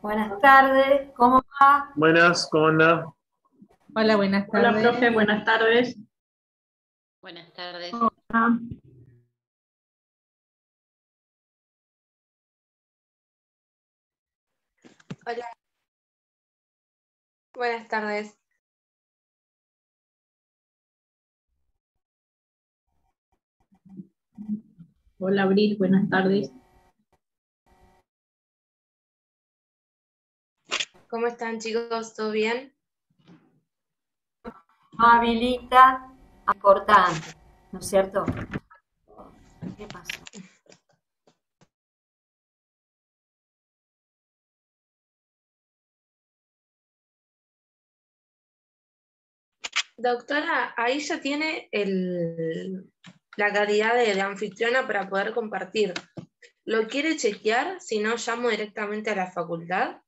Buenas tardes, ¿cómo va? Buenas, ¿cómo anda? Hola, buenas tardes. Hola, profe, buenas tardes. Buenas tardes. Hola. Hola, buenas tardes. Hola, Abril, buenas tardes. ¿Cómo están, chicos? ¿Todo bien? No habilita importante, ¿no es cierto? ¿Qué pasó? Doctora, ahí ya tiene la calidad de anfitriona para poder compartir. ¿Lo quiere chequear? Si no, llamo directamente a la facultad.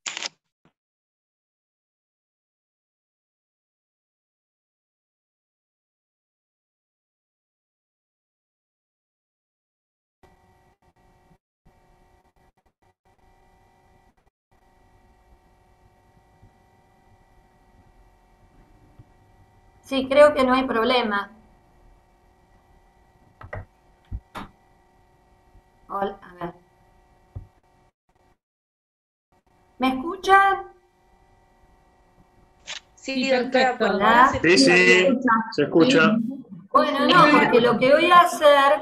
Sí, creo que no hay problema. Hola, a ver. ¿Me escuchan? Sí, perfecto. doctora, por Hola. ahora se Sí, escucha sí, bien. se escucha. Bueno, no, porque lo que voy a hacer,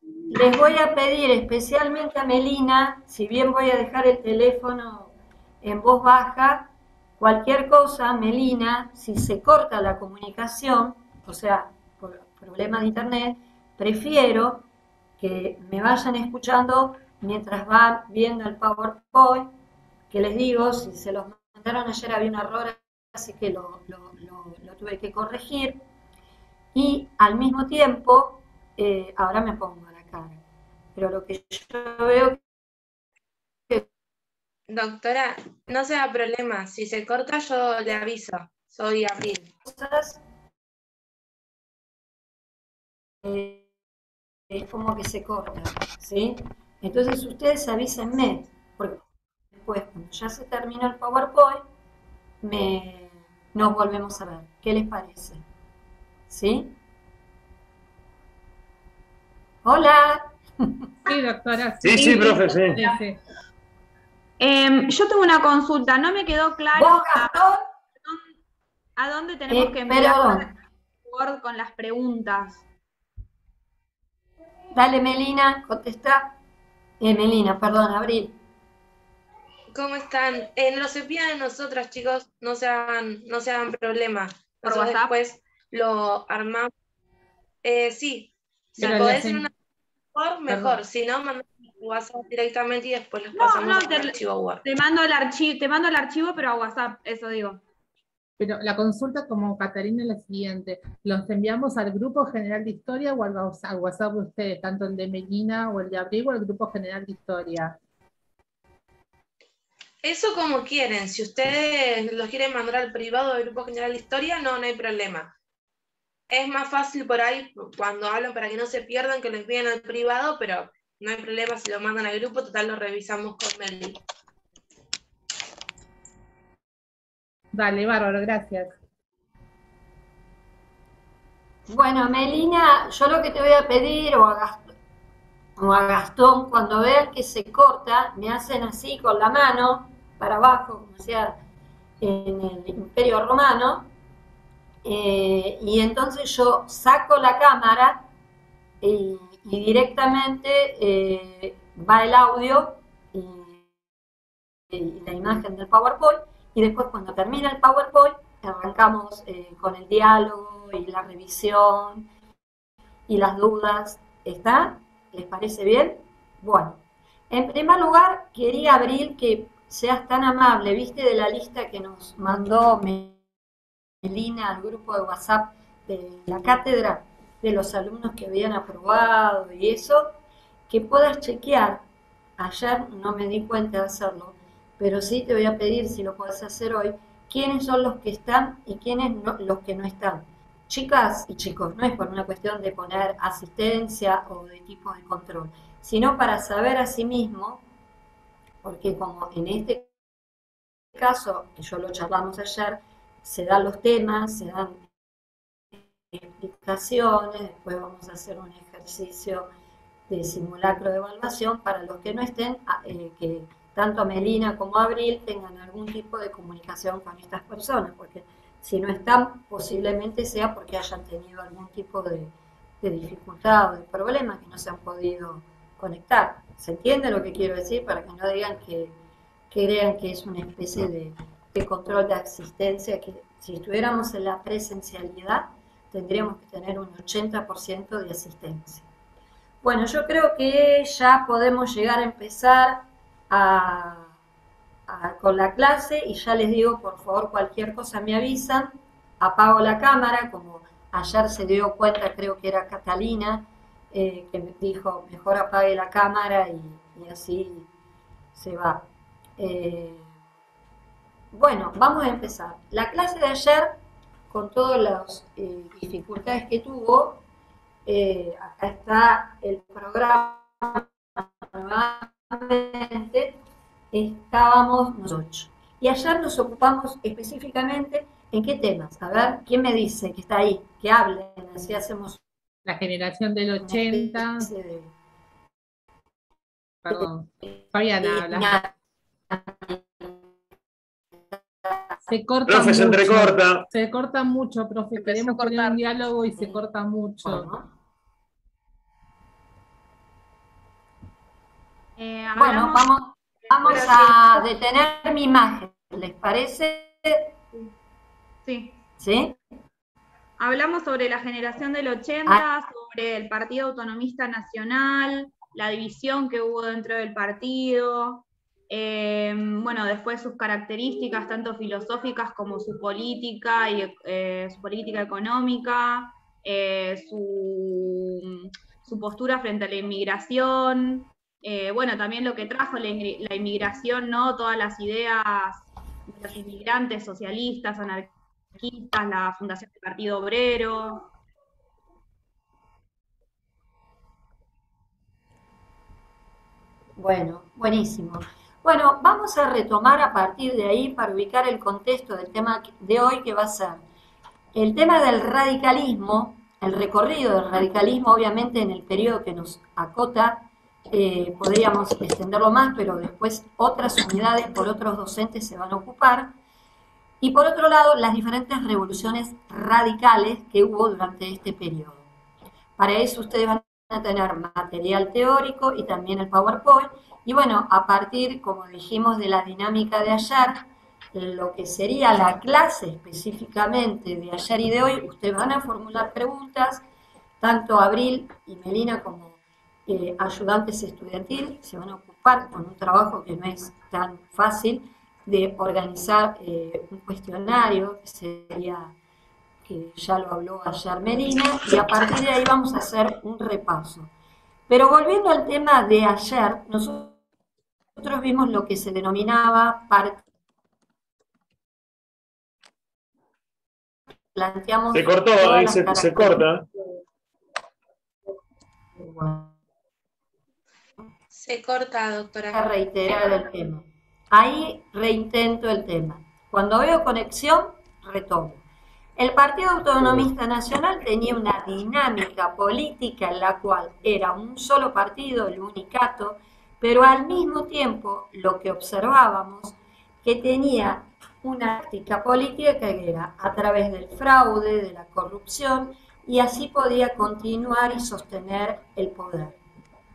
les voy a pedir especialmente a Melina, si bien voy a dejar el teléfono en voz baja, cualquier cosa, Melina, si se corta la comunicación, o sea, por problemas de internet, prefiero que me vayan escuchando mientras van viendo el PowerPoint, que les digo, si se los mandaron ayer había un error, así que lo tuve que corregir. Y al mismo tiempo, ahora me pongo a la cara, pero lo que yo veo que Doctora, no se da problema. Si se corta, yo le aviso. Soy Abril. cosas es como que se cortan, ¿sí? Entonces ustedes avísenme, porque después, cuando ya se termina el PowerPoint, nos volvemos a ver. ¿Qué les parece? ¿Sí? Hola. Sí, doctora. Sí, profe, sí. Sí. Yo tengo una consulta, no me quedó claro ¿Vos, Gastón? a dónde tenemos que enviar Perdón. Word con las preguntas. Dale, Melina, contesta. Melina, perdón, Abril. ¿Cómo están? No se pidan de nosotras, chicos. No se hagan problema. ¿Por Nosotros WhatsApp? después lo armamos. Sí. Si Pero podés en una mejor. Perdón. Si no, mandame WhatsApp directamente y después los No, pasamos no, al archivo Word. te mando el archivo, pero a WhatsApp, eso digo. Pero la consulta como Catarina es la siguiente. ¿Los enviamos al grupo general de historia o al WhatsApp de ustedes, tanto el de Melina o el de Abril o al grupo general de historia? Eso como quieren. Si ustedes los quieren mandar al privado del Grupo General de Historia, no hay problema. Es más fácil por ahí, cuando hablan para que no se pierdan, que lo envíen al privado, pero no hay problema si lo mandan al grupo, total lo revisamos con Meli. Dale, bárbaro, gracias. Bueno, Melina, yo lo que te voy a pedir, o a Gastón, cuando vean que se corta, me hacen así con la mano, para abajo, como sea en el Imperio Romano, y entonces yo saco la cámara y directamente va el audio y la imagen del PowerPoint, y después cuando termina el PowerPoint arrancamos con el diálogo y la revisión y las dudas. ¿Está? ¿Les parece bien? Bueno, en primer lugar, quería, Abril, que seas tan amable, viste de la lista que nos mandó Melina al grupo de WhatsApp de la cátedra, de los alumnos que habían aprobado y eso, que puedas chequear. Ayer no me di cuenta de hacerlo, pero sí te voy a pedir, si lo puedes hacer hoy, quiénes son los que están y quiénes los que no están. Chicas y chicos, no es por una cuestión de poner asistencia o de tipo de control, sino para saber a sí mismo, porque como en este caso, que yo lo charlamos ayer, se dan los temas, se dan explicaciones, después vamos a hacer un ejercicio de simulacro de evaluación para los que no estén, que tanto Melina como Abril tengan algún tipo de comunicación con estas personas, porque si no están, posiblemente sea porque hayan tenido algún tipo de dificultad o de problema que no se han podido conectar. ¿Se entiende lo que quiero decir? Para que no digan que crean que es una especie de control de asistencia, que si estuviéramos en la presencialidad tendríamos que tener un 80% de asistencia. Bueno, yo creo que ya podemos llegar a empezar con la clase y ya les digo, por favor, cualquier cosa me avisan, apago la cámara, como ayer se dio cuenta, creo que era Catalina, que me dijo, mejor apague la cámara y así se va. Bueno, vamos a empezar. La clase de ayer, con todas las dificultades que tuvo, acá está el programa nuevamente, estábamos nosotros. Y ayer nos ocupamos específicamente en qué temas. A ver, ¿quién me dice que está ahí? Que hablen, así hacemos La generación del 80. Perdón, Fabiana habla. Se corta Profe, mucho. se entrecorta. Se corta mucho, profe. Empezó Queremos a cortar. tener un diálogo y se corta mucho. Bueno, vamos a detener mi imagen, ¿les parece? Sí. ¿Sí? Hablamos sobre la generación del 80, sobre el Partido Autonomista Nacional, la división que hubo dentro del partido, bueno, después sus características, tanto filosóficas como su política económica, su postura frente a la inmigración, bueno, también lo que trajo la inmigración, ¿no? Todas las ideas de los inmigrantes socialistas, anarquistas, la fundación del Partido Obrero. Bueno, buenísimo. Bueno, vamos a retomar a partir de ahí para ubicar el contexto del tema de hoy, que va a ser el tema del radicalismo, el recorrido del radicalismo, obviamente en el periodo que nos acota, podríamos extenderlo más, pero después otras unidades por otros docentes se van a ocupar. Y por otro lado, las diferentes revoluciones radicales que hubo durante este periodo. Para eso ustedes van a tener material teórico y también el PowerPoint. Y bueno, a partir, como dijimos, de la dinámica de ayer, lo que sería la clase específicamente de ayer y de hoy, ustedes van a formular preguntas, tanto Abril y Melina como ayudantes estudiantiles se van a ocupar con un trabajo que no es tan fácil, de organizar un cuestionario, que sería, que ya lo habló ayer Melina, y a partir de ahí vamos a hacer un repaso. Pero volviendo al tema de ayer, nosotros vimos lo que se denominaba planteamos... Se cortó, ahí se corta. Se corta, doctora. A reiterar el tema. Ahí reintento el tema. Cuando veo conexión, retomo. El Partido Autonomista Nacional tenía una dinámica política en la cual era un solo partido, el unicato, pero al mismo tiempo lo que observábamos que tenía una táctica política que era a través del fraude, de la corrupción, y así podía continuar y sostener el poder.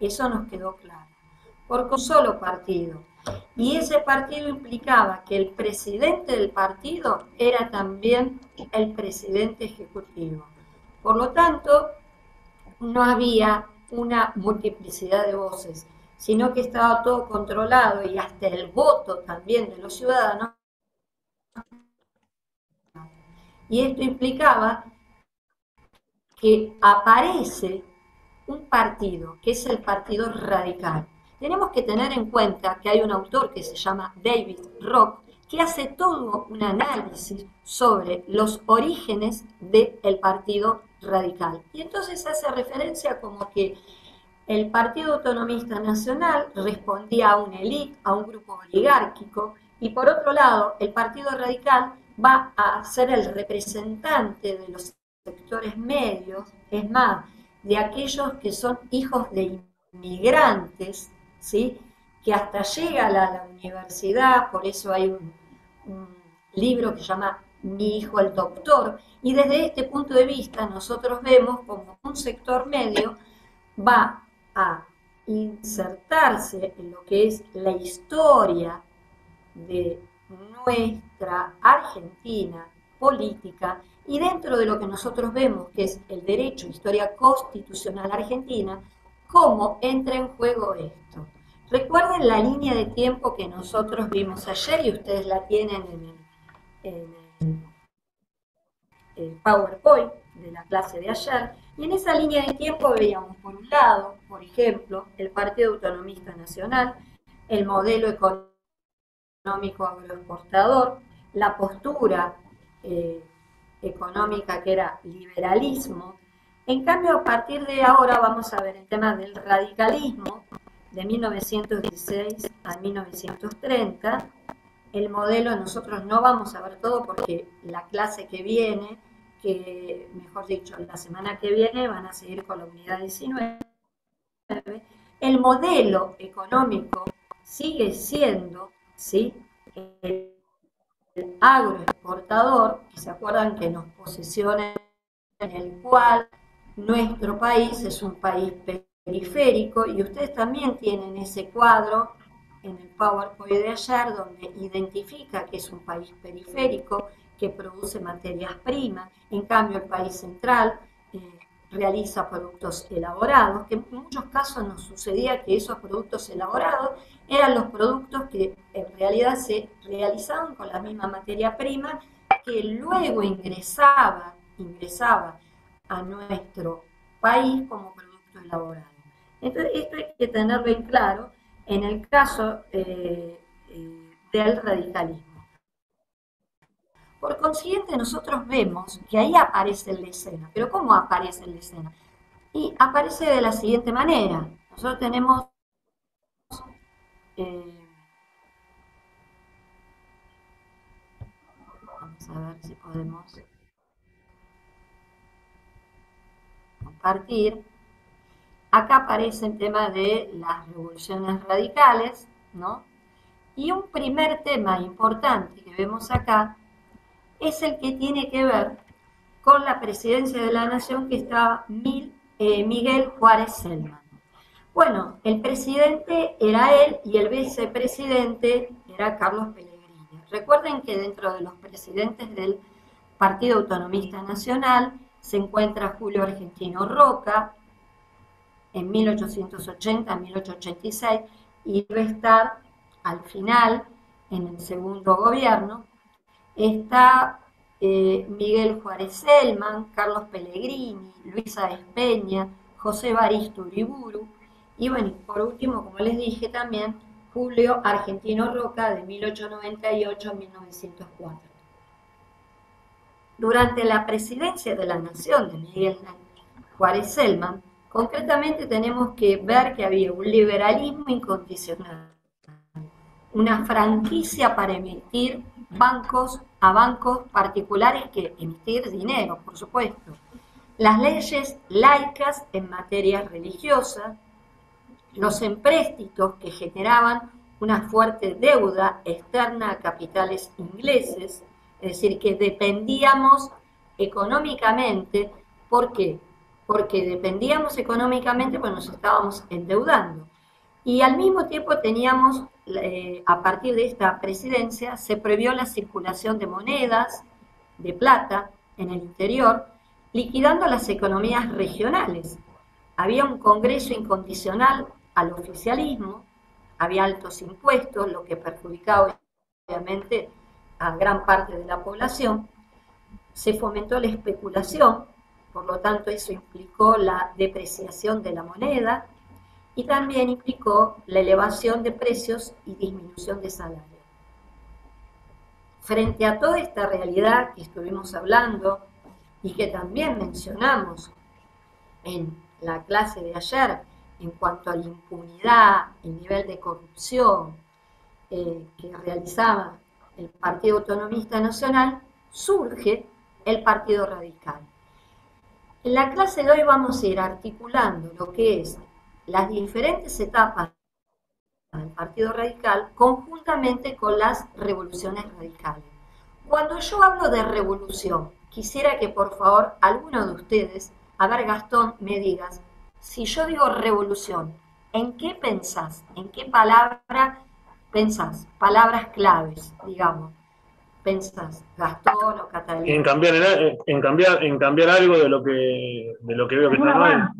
Eso nos quedó claro. Porque un solo partido. Y ese partido implicaba que el presidente del partido era también el presidente ejecutivo. Por lo tanto, no había una multiplicidad de voces, sino que estaba todo controlado y hasta el voto también de los ciudadanos. Y esto implicaba que aparece un partido, que es el Partido Radical. Tenemos que tener en cuenta que hay un autor que se llama David Rock, que hace todo un análisis sobre los orígenes del Partido Radical. Y entonces hace referencia como que el Partido Autonomista Nacional respondía a una élite, a un grupo oligárquico, y por otro lado, el Partido Radical va a ser el representante de los sectores medios, es más, de aquellos que son hijos de inmigrantes, ¿sí?, que hasta llega a la universidad. Por eso hay un libro que se llama Mi hijo el doctor, y desde este punto de vista nosotros vemos como un sector medio va a insertarse en lo que es la historia de nuestra Argentina política, y dentro de lo que nosotros vemos que es el derecho, historia constitucional argentina, cómo entra en juego esto. Recuerden la línea de tiempo que nosotros vimos ayer, y ustedes la tienen en el PowerPoint de la clase de ayer, y en esa línea de tiempo veíamos por un lado, por ejemplo, el Partido Autonomista Nacional, el modelo económico agroexportador, la postura económica que era liberalismo. En cambio, a partir de ahora vamos a ver el tema del radicalismo de 1916 a 1930. El modelo nosotros no vamos a ver todo porque la clase que viene, que mejor dicho, la semana que viene van a seguir con la unidad 19. El modelo económico sigue siendo, ¿sí?, el agroexportador, que se acuerdan que nos posiciona en el cual nuestro país es un país periférico, y ustedes también tienen ese cuadro en el PowerPoint de ayer, donde identifica que es un país periférico, que produce materias primas. En cambio, el país central realiza productos elaborados, que en muchos casos nos sucedía que esos productos elaborados eran los productos que en realidad se realizaban con la misma materia prima, que luego ingresaba a nuestro país como producto elaborado. Entonces, esto hay que tenerlo en claro en el caso del radicalismo. Por consiguiente, nosotros vemos que ahí aparece en la escena. ¿Pero cómo aparece en la escena? Y aparece de la siguiente manera. Nosotros tenemos vamos a ver si podemos compartir. Acá aparece el tema de las revoluciones radicales, ¿no? Y un primer tema importante que vemos acá es el que tiene que ver con la presidencia de la Nación, que estaba Miguel Juárez Celman. Bueno, el presidente era él y el vicepresidente era Carlos Pellegrini. Recuerden que dentro de los presidentes del Partido Autonomista Nacional se encuentra Julio Argentino Roca, en 1880 a 1886, y debe estar al final, en el segundo gobierno, está Miguel Juárez Celman, Carlos Pellegrini, Luisa Espeña, José Evaristo Uriburu, y bueno, por último, como les dije también, Julio Argentino Roca, de 1898 a 1904. Durante la presidencia de la Nación de Miguel Juárez Celman, concretamente tenemos que ver que había un liberalismo incondicional, una franquicia para emitir a bancos particulares que emitir dinero, por supuesto, las leyes laicas en materia religiosa, los empréstitos que generaban una fuerte deuda externa a capitales ingleses, es decir, que dependíamos económicamente. ¿Por qué? Porque dependíamos económicamente, pues nos estábamos endeudando. Y al mismo tiempo teníamos, a partir de esta presidencia, se prohibió la circulación de monedas, de plata, en el interior, liquidando las economías regionales. había un congreso incondicional al oficialismo, había altos impuestos, lo que perjudicaba obviamente a gran parte de la población, se fomentó la especulación, por lo tanto eso implicó la depreciación de la moneda y también implicó la elevación de precios y disminución de salarios. Frente a toda esta realidad que estuvimos hablando y que también mencionamos en la clase de ayer en cuanto a la impunidad, el nivel de corrupción que realizaba el Partido Autonomista Nacional, surge el Partido Radical. En la clase de hoy vamos a ir articulando lo que es las diferentes etapas del Partido Radical conjuntamente con las revoluciones radicales. Cuando yo hablo de revolución, quisiera que por favor alguno de ustedes, a ver Gastón, me digas, si yo digo revolución, ¿en qué pensás? ¿En qué palabra pensás? Palabras claves, digamos. ¿Pensás Gastón o Catalina? En cambiar algo de lo que veo que está mal.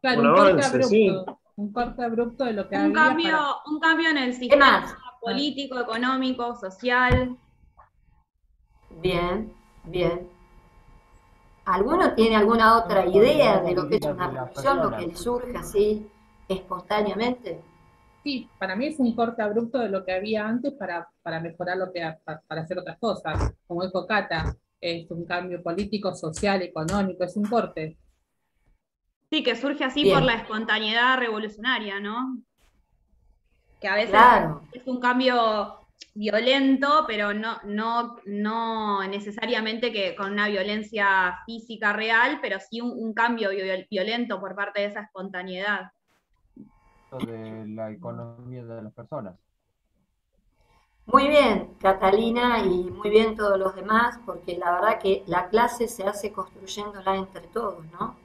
Claro, Un avance, abrupto, sí. un corte abrupto de lo que Un había. un cambio en el sistema político, económico, social. Bien, bien. ¿Alguno tiene alguna otra idea de lo que es una revolución, lo que le surge así espontáneamente? Sí, para mí es un corte abrupto de lo que había antes para mejorar para hacer otras cosas. Como dijo Cata, es un cambio político, social, económico, es un corte. Sí, que surge así Bien. por la espontaneidad revolucionaria, ¿no? Que a veces Claro. es un cambio violento, pero no necesariamente que con una violencia física real, pero sí un cambio violento por parte de esa espontaneidad. De la economía de las personas. Muy bien, Catalina, y muy bien todos los demás, porque la verdad que la clase se hace construyéndola entre todos, ¿no?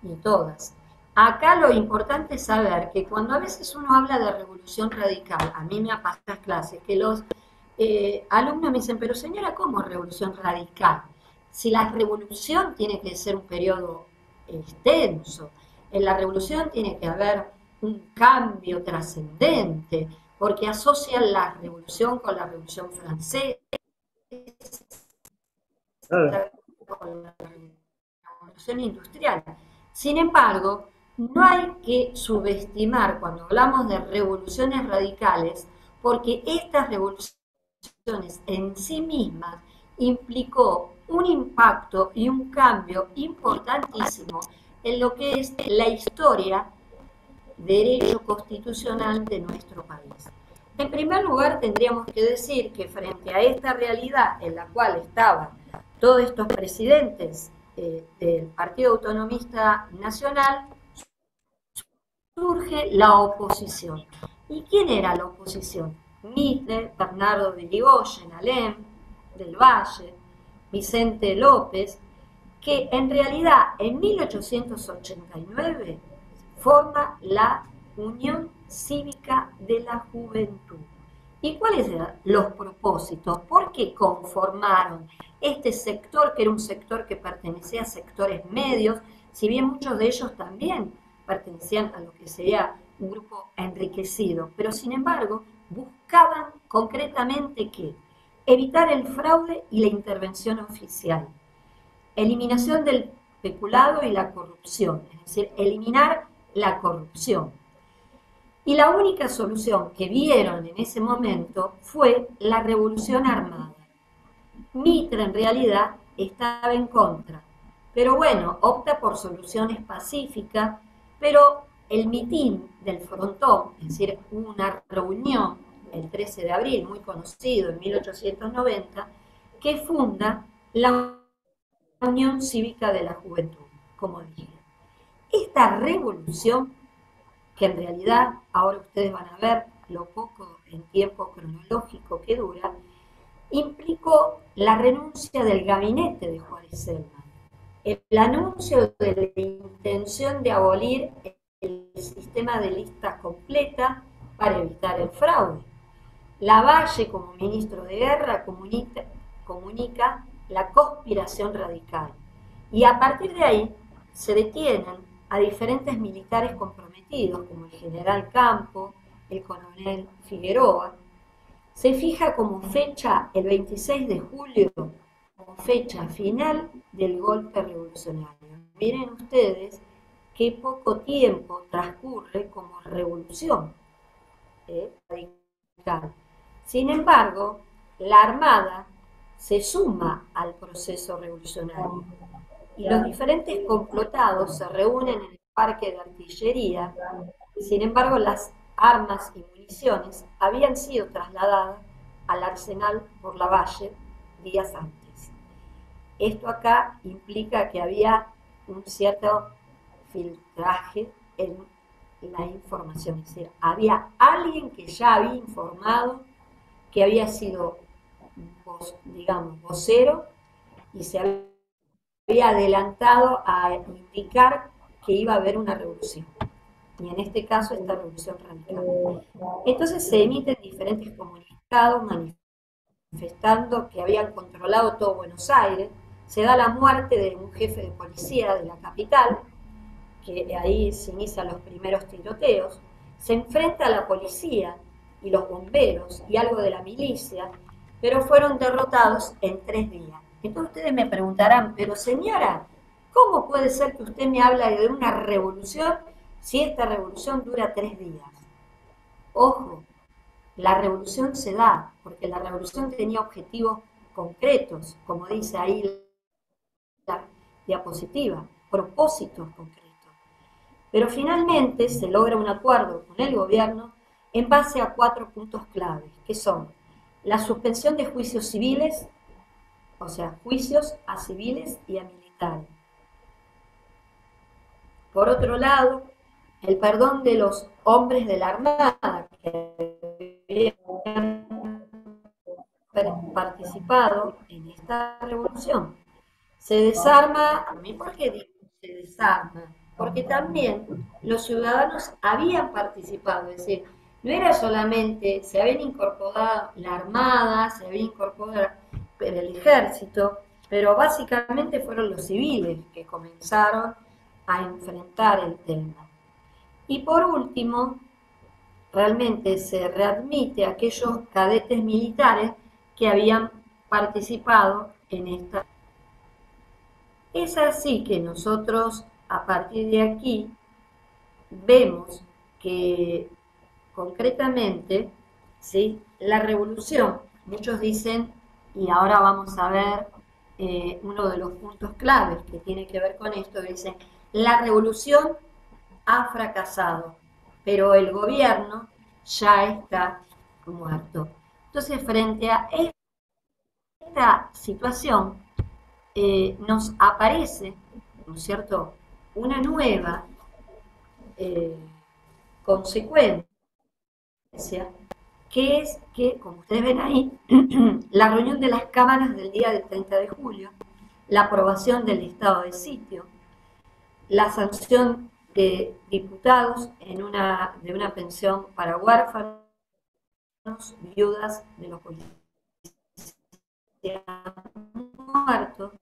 Y todas. Acá lo importante es saber que cuando a veces uno habla de revolución radical, a mí me ha pasado en las clases que los alumnos me dicen, pero señora, ¿cómo revolución radical? Si la revolución tiene que ser un periodo extenso, en la revolución tiene que haber un cambio trascendente, porque asocian la revolución con la revolución francesa, con la revolución industrial. Sin embargo, no hay que subestimar cuando hablamos de revoluciones radicales, porque estas revoluciones en sí mismas implicó un impacto y un cambio importantísimo en lo que es la historia derecho constitucional de nuestro país. En primer lugar, tendríamos que decir que frente a esta realidad en la cual estaban todos estos presidentes del Partido Autonomista Nacional, surge la oposición. ¿Y quién era la oposición? Mitre, Bernardo de Irigoyen, Alem, del Valle, Vicente López, que en realidad en 1889 forma la Unión Cívica de la Juventud. ¿Y cuáles eran los propósitos? ¿Por qué conformaron este sector, que era un sector que pertenecía a sectores medios, si bien muchos de ellos también pertenecían a lo que sería un grupo enriquecido, pero sin embargo buscaban concretamente ¿qué? Evitar el fraude y la intervención oficial, eliminación del peculado y la corrupción, es decir, eliminar la corrupción. Y la única solución que vieron en ese momento fue la revolución armada. Mitre en realidad estaba en contra, pero bueno, opta por soluciones pacíficas, pero el mitin del Frontón, es decir, una reunión el 13 de abril, muy conocido en 1890, que funda la Unión Cívica de la Juventud, como dije. Esta revolución, que en realidad ahora ustedes van a ver lo poco en tiempo cronológico que dura, implicó la renuncia del gabinete de Juárez Celman, el anuncio de la intención de abolir el sistema de listas completa para evitar el fraude. Lavalle, como ministro de Guerra, comunica la conspiración radical. Y a partir de ahí se detienen a diferentes militares comprometidos, como el general Campo, el coronel Figueroa. Se fija como fecha el 26 de julio, como fecha final del golpe revolucionario. Miren ustedes qué poco tiempo transcurre como revolución radical. Sin embargo, la Armada se suma al proceso revolucionario y los diferentes complotados se reúnen en el parque de artillería. Sin embargo, las armas y municiones habían sido trasladadas al arsenal por Lavalle días antes. Esto acá implica que había un cierto filtraje en la información, es decir, había alguien que ya había informado, que había sido, digamos, vocero, y se había adelantado a indicar que iba a haber una revolución, y en este caso esta revolución radical. Entonces se emiten diferentes comunicados manifestando que habían controlado todo Buenos Aires. Se da la muerte de un jefe de policía de la capital, que ahí se inician los primeros tiroteos. Se enfrenta a la policía y los bomberos y algo de la milicia, pero fueron derrotados en 3 días. Entonces ustedes me preguntarán, pero señora, ¿cómo puede ser que usted me habla de una revolución si esta revolución dura 3 días? Ojo, la revolución se da porque la revolución tenía objetivos concretos, como dice ahí la diapositiva, propósitos concretos. Pero finalmente se logra un acuerdo con el gobierno en base a 4 puntos claves, que son la suspensión de juicios civiles, o sea, juicios a civiles y a militares. Por otro lado, el perdón de los hombres de la Armada que habían participado en esta revolución. Se desarma, ¿por qué digo se desarma? Porque también los ciudadanos habían participado, es decir, no era solamente, se habían incorporado la Armada, se había incorporado el Ejército, pero básicamente fueron los civiles que comenzaron a enfrentar el tema. Y por último, realmente se readmite a aquellos cadetes militares que habían participado en esta. Es así que nosotros, a partir de aquí, vemos que concretamente, ¿sí?, la revolución, muchos dicen, y ahora vamos a ver uno de los puntos claves que tiene que ver con esto, dicen, la revolución ha fracasado, pero el gobierno ya está muerto. Entonces, frente a esta situación, nos aparece, ¿no es cierto?, una nueva consecuencia, que es que, como ustedes ven ahí, la reunión de las cámaras del día del 30 de julio, la aprobación del estado de sitio, la sanción de diputados de una pensión para huérfanos, viudas de los policías muertos,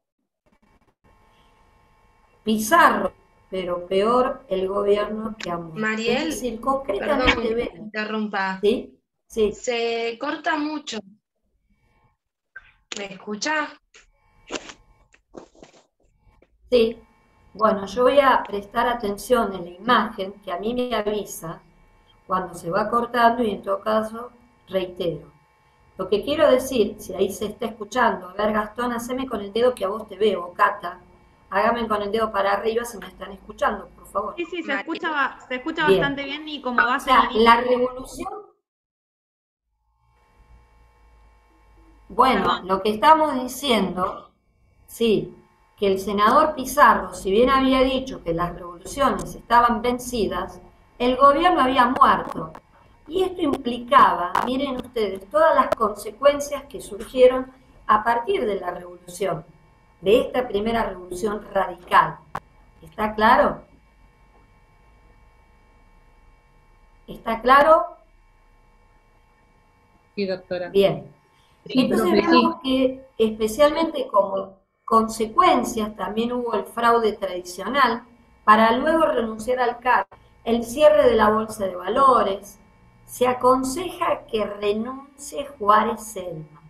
Pizarro, pero peor el gobierno que ha muerto. Mariel, es decir, concretamente, perdón que interrumpa. ¿Sí? Sí. Se corta mucho. ¿Me escucha? Sí. Bueno, yo voy a prestar atención en la imagen que a mí me avisa cuando se va cortando y en todo caso reitero. Lo que quiero decir, si ahí se está escuchando, a ver Gastón, haceme con el dedo que a vos te veo, Cata, hágame con el dedo para arriba si me están escuchando, por favor. Sí, sí, se escucha Bien. bastante bien y como va a O sea, ser... la revolución... Bueno, Perdón. lo que estamos diciendo, sí, que el senador Pizarro, si bien había dicho que las revoluciones estaban vencidas, el gobierno había muerto. Y esto implicaba, miren ustedes, todas las consecuencias que surgieron a partir de la revolución, de esta primera revolución radical. ¿Está claro? ¿Está claro? Sí, doctora. Bien. Sí, Entonces profe, vemos que especialmente como consecuencias también hubo el fraude tradicional, para luego renunciar al cargo, el cierre de la bolsa de valores, se aconseja que renuncie Juárez Selma.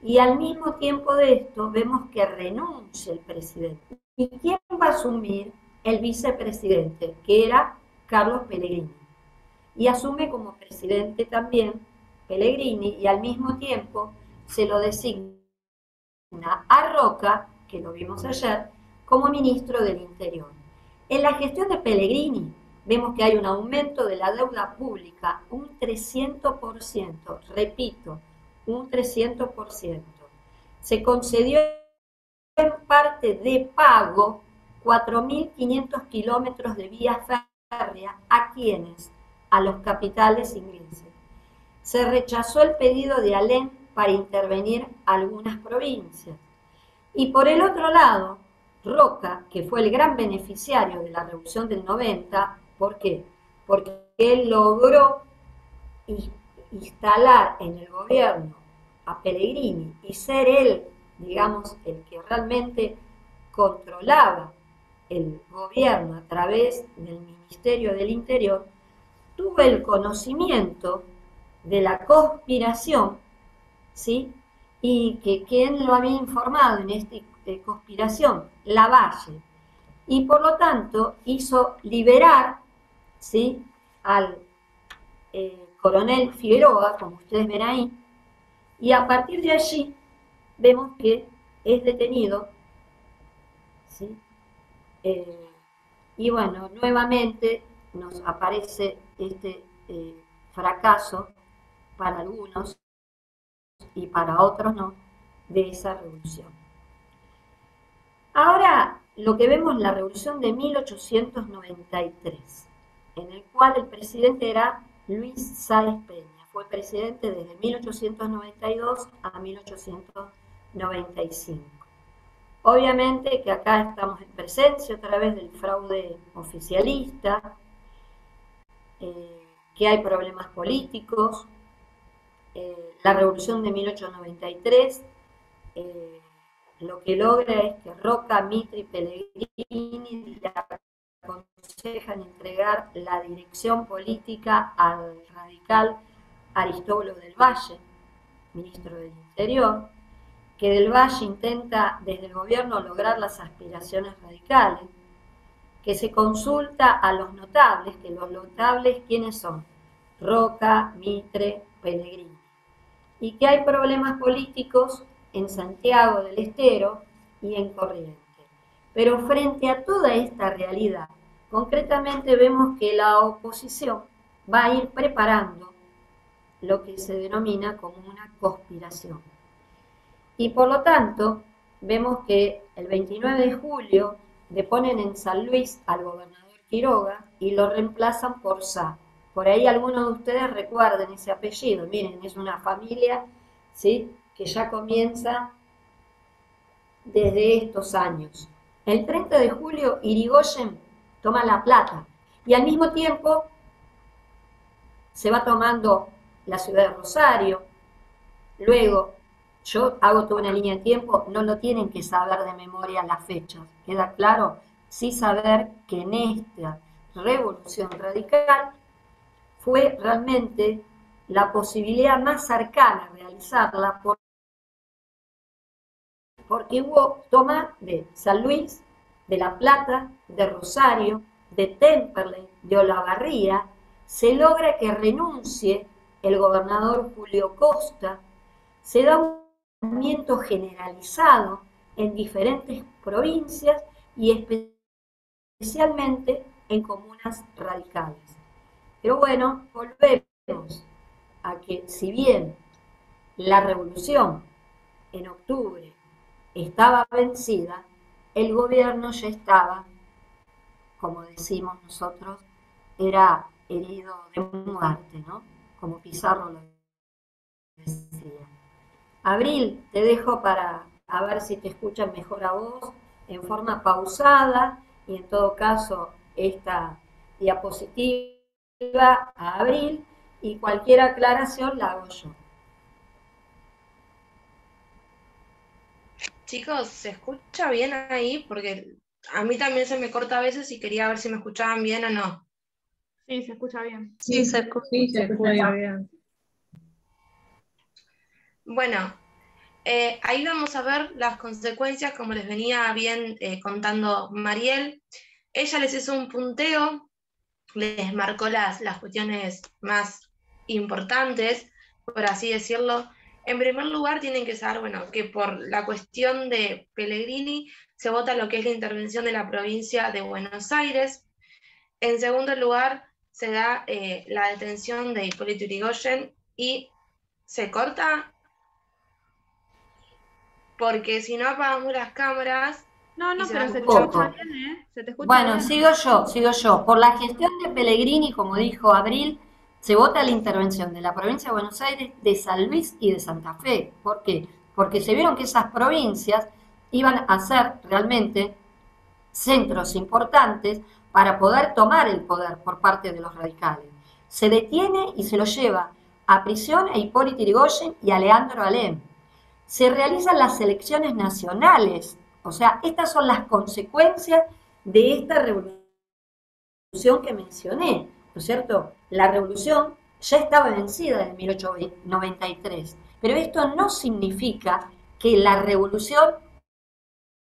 Y al mismo tiempo de esto vemos que renuncia el presidente. ¿Y quién va a asumir? El vicepresidente, que era Carlos Pellegrini. Y asume como presidente también Pellegrini, y al mismo tiempo se lo designa a Roca, que lo vimos ayer, como ministro del Interior. En la gestión de Pellegrini vemos que hay un aumento de la deuda pública, un 300%, repito, un 300%. Se concedió en parte de pago 4.500 kilómetros de vía férrea. ¿A quiénes? A los capitales ingleses. Se rechazó el pedido de Alem para intervenir algunas provincias. Y por el otro lado, Roca, que fue el gran beneficiario de la Revolución del 90, ¿por qué? Porque él logró instalar en el gobierno a Pellegrini y ser él, digamos, el que realmente controlaba el gobierno a través del Ministerio del Interior, tuvo el conocimiento de la conspiración, ¿sí? Y que quien lo había informado en esta conspiración, Lavalle, y por lo tanto hizo liberar, ¿sí?, al coronel Figueroa, como ustedes ven ahí, y a partir de allí vemos que es detenido, ¿sí? Y bueno, nuevamente nos aparece este fracaso para algunos y para otros no, de esa revolución. Ahora lo que vemos es la revolución de 1893, en el cual el presidente era Luis Sáenz Peña. Fue presidente desde 1892 a 1895. Obviamente que acá estamos en presencia otra vez del fraude oficialista, que hay problemas políticos. La revolución de 1893 lo que logra es que Roca, Mitre y Pellegrini le aconsejan entregar la dirección política al radical Aristóbulo del Valle, ministro del Interior, que del Valle intenta desde el gobierno lograr las aspiraciones radicales, que se consulta a los notables, que los notables, ¿quiénes son? Roca, Mitre, Pellegrini. Y que hay problemas políticos en Santiago del Estero y en Corrientes. Pero frente a toda esta realidad, concretamente vemos que la oposición va a ir preparando lo que se denomina como una conspiración. Y por lo tanto, vemos que el 29 de julio deponen en San Luis al gobernador Quiroga y lo reemplazan por Sá. Por ahí algunos de ustedes recuerden ese apellido. Miren, es una familia, ¿sí?, que ya comienza desde estos años. El 30 de julio Irigoyen toma La Plata y al mismo tiempo se va tomando la ciudad de Rosario. Luego, yo hago toda una línea de tiempo, no lo tienen que saber de memoria las fechas, ¿queda claro? Sí saber que en esta revolución radical fue realmente la posibilidad más cercana a realizarla porque hubo toma de San Luis, de La Plata, de Rosario, de Temperley, de Olavarría. Se logra que renuncie el gobernador Julio Costa, se da un movimiento generalizado en diferentes provincias y especialmente en comunas radicales. Pero bueno, volvemos a que si bien la revolución en octubre estaba vencida, el gobierno ya estaba, como decimos nosotros, era herido de muerte, ¿no? Como Pizarro lo decía. Abril, te dejo para a ver si te escuchan mejor a vos en forma pausada y en todo caso esta diapositiva a Abril y cualquier aclaración la hago yo. Chicos, ¿se escucha bien ahí? Porque A mí también se me corta a veces y quería ver si me escuchaban bien o no. Sí, se escucha bien. Sí, se escucha Está bien. bien. Bueno, ahí vamos a ver las consecuencias, como les venía bien contando Mariel. Ella les hizo un punteo, les marcó las cuestiones más importantes, por así decirlo. En primer lugar, tienen que saber, bueno, que por la cuestión de Pellegrini se vota lo que es la intervención de la provincia de Buenos Aires. En segundo lugar, se da la detención de Hipólito Yrigoyen y se corta porque si no apagamos las cámaras No, y no, se va pero a se te escuchar. escucha bien, ¿eh? Se te escucha Bueno, bien. sigo yo. Por la gestión de Pellegrini, como dijo Abril, se vota la intervención de la provincia de Buenos Aires, de San Luis y de Santa Fe. ¿Por qué? Porque se vieron que esas provincias iban a ser realmente centros importantes para poder tomar el poder por parte de los radicales. Se detiene y se lo lleva a prisión a Hipólito Yrigoyen y a Leandro Alem. Se realizan las elecciones nacionales, o sea, estas son las consecuencias de esta revolución que mencioné, ¿no es cierto? La revolución ya estaba vencida en 1893, pero esto no significa que la revolución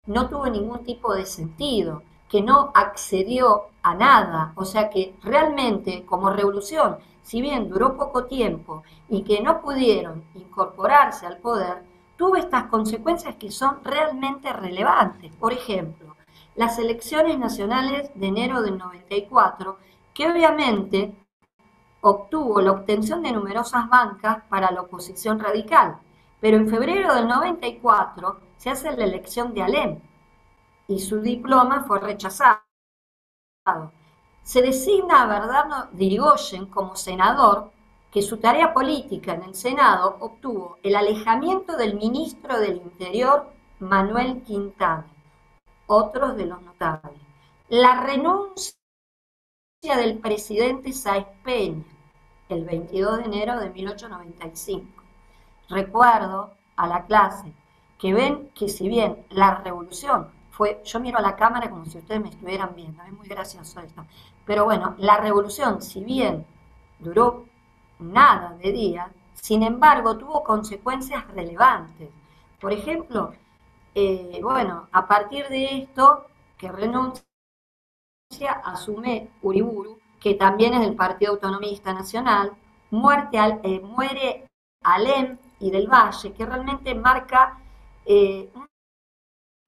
no tuvo ningún tipo de sentido, que no accedió a nada, o sea que realmente como revolución, si bien duró poco tiempo y que no pudieron incorporarse al poder, tuvo estas consecuencias que son realmente relevantes. Por ejemplo, las elecciones nacionales de enero del 94, que obviamente obtuvo la obtención de numerosas bancas para la oposición radical, pero en febrero del 94 se hace la elección de Alem y su diploma fue rechazado. Se designa a Bernardo de Irigoyen como senador, que su tarea política en el Senado obtuvo el alejamiento del ministro del Interior Manuel Quintana, otros de los notables, la renuncia del presidente Sáenz Peña, el 22 de enero de 1895. Recuerdo a la clase que ven que si bien la revolución fue, yo miro a la cámara como si ustedes me estuvieran viendo, es muy gracioso esto, pero bueno, la revolución, si bien duró nada de día, sin embargo tuvo consecuencias relevantes. Por ejemplo, bueno, a partir de esto, que renuncia, asume Uriburu, que también es del Partido Autonomista Nacional, muere Alem y del Valle, que realmente marca un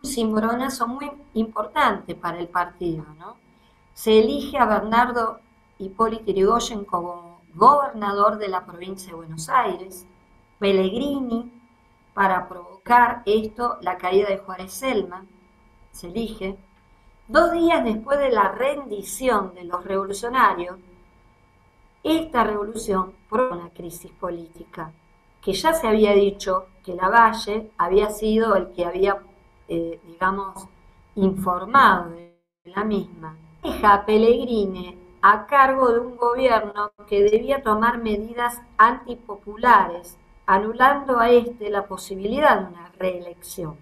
cimbronazo muy importante para el partido, ¿no? Se elige a Bernardo Hipólito Yrigoyen como gobernador de la provincia de Buenos Aires, Pellegrini, para provocar esto, la caída de Juárez Celman, se elige. 2 días después de la rendición de los revolucionarios, esta revolución provoca una crisis política, que ya se había dicho que Lavalle había sido el que había, digamos, informado de la misma. Deja a Pellegrini a cargo de un gobierno que debía tomar medidas antipopulares, anulando a este la posibilidad de una reelección.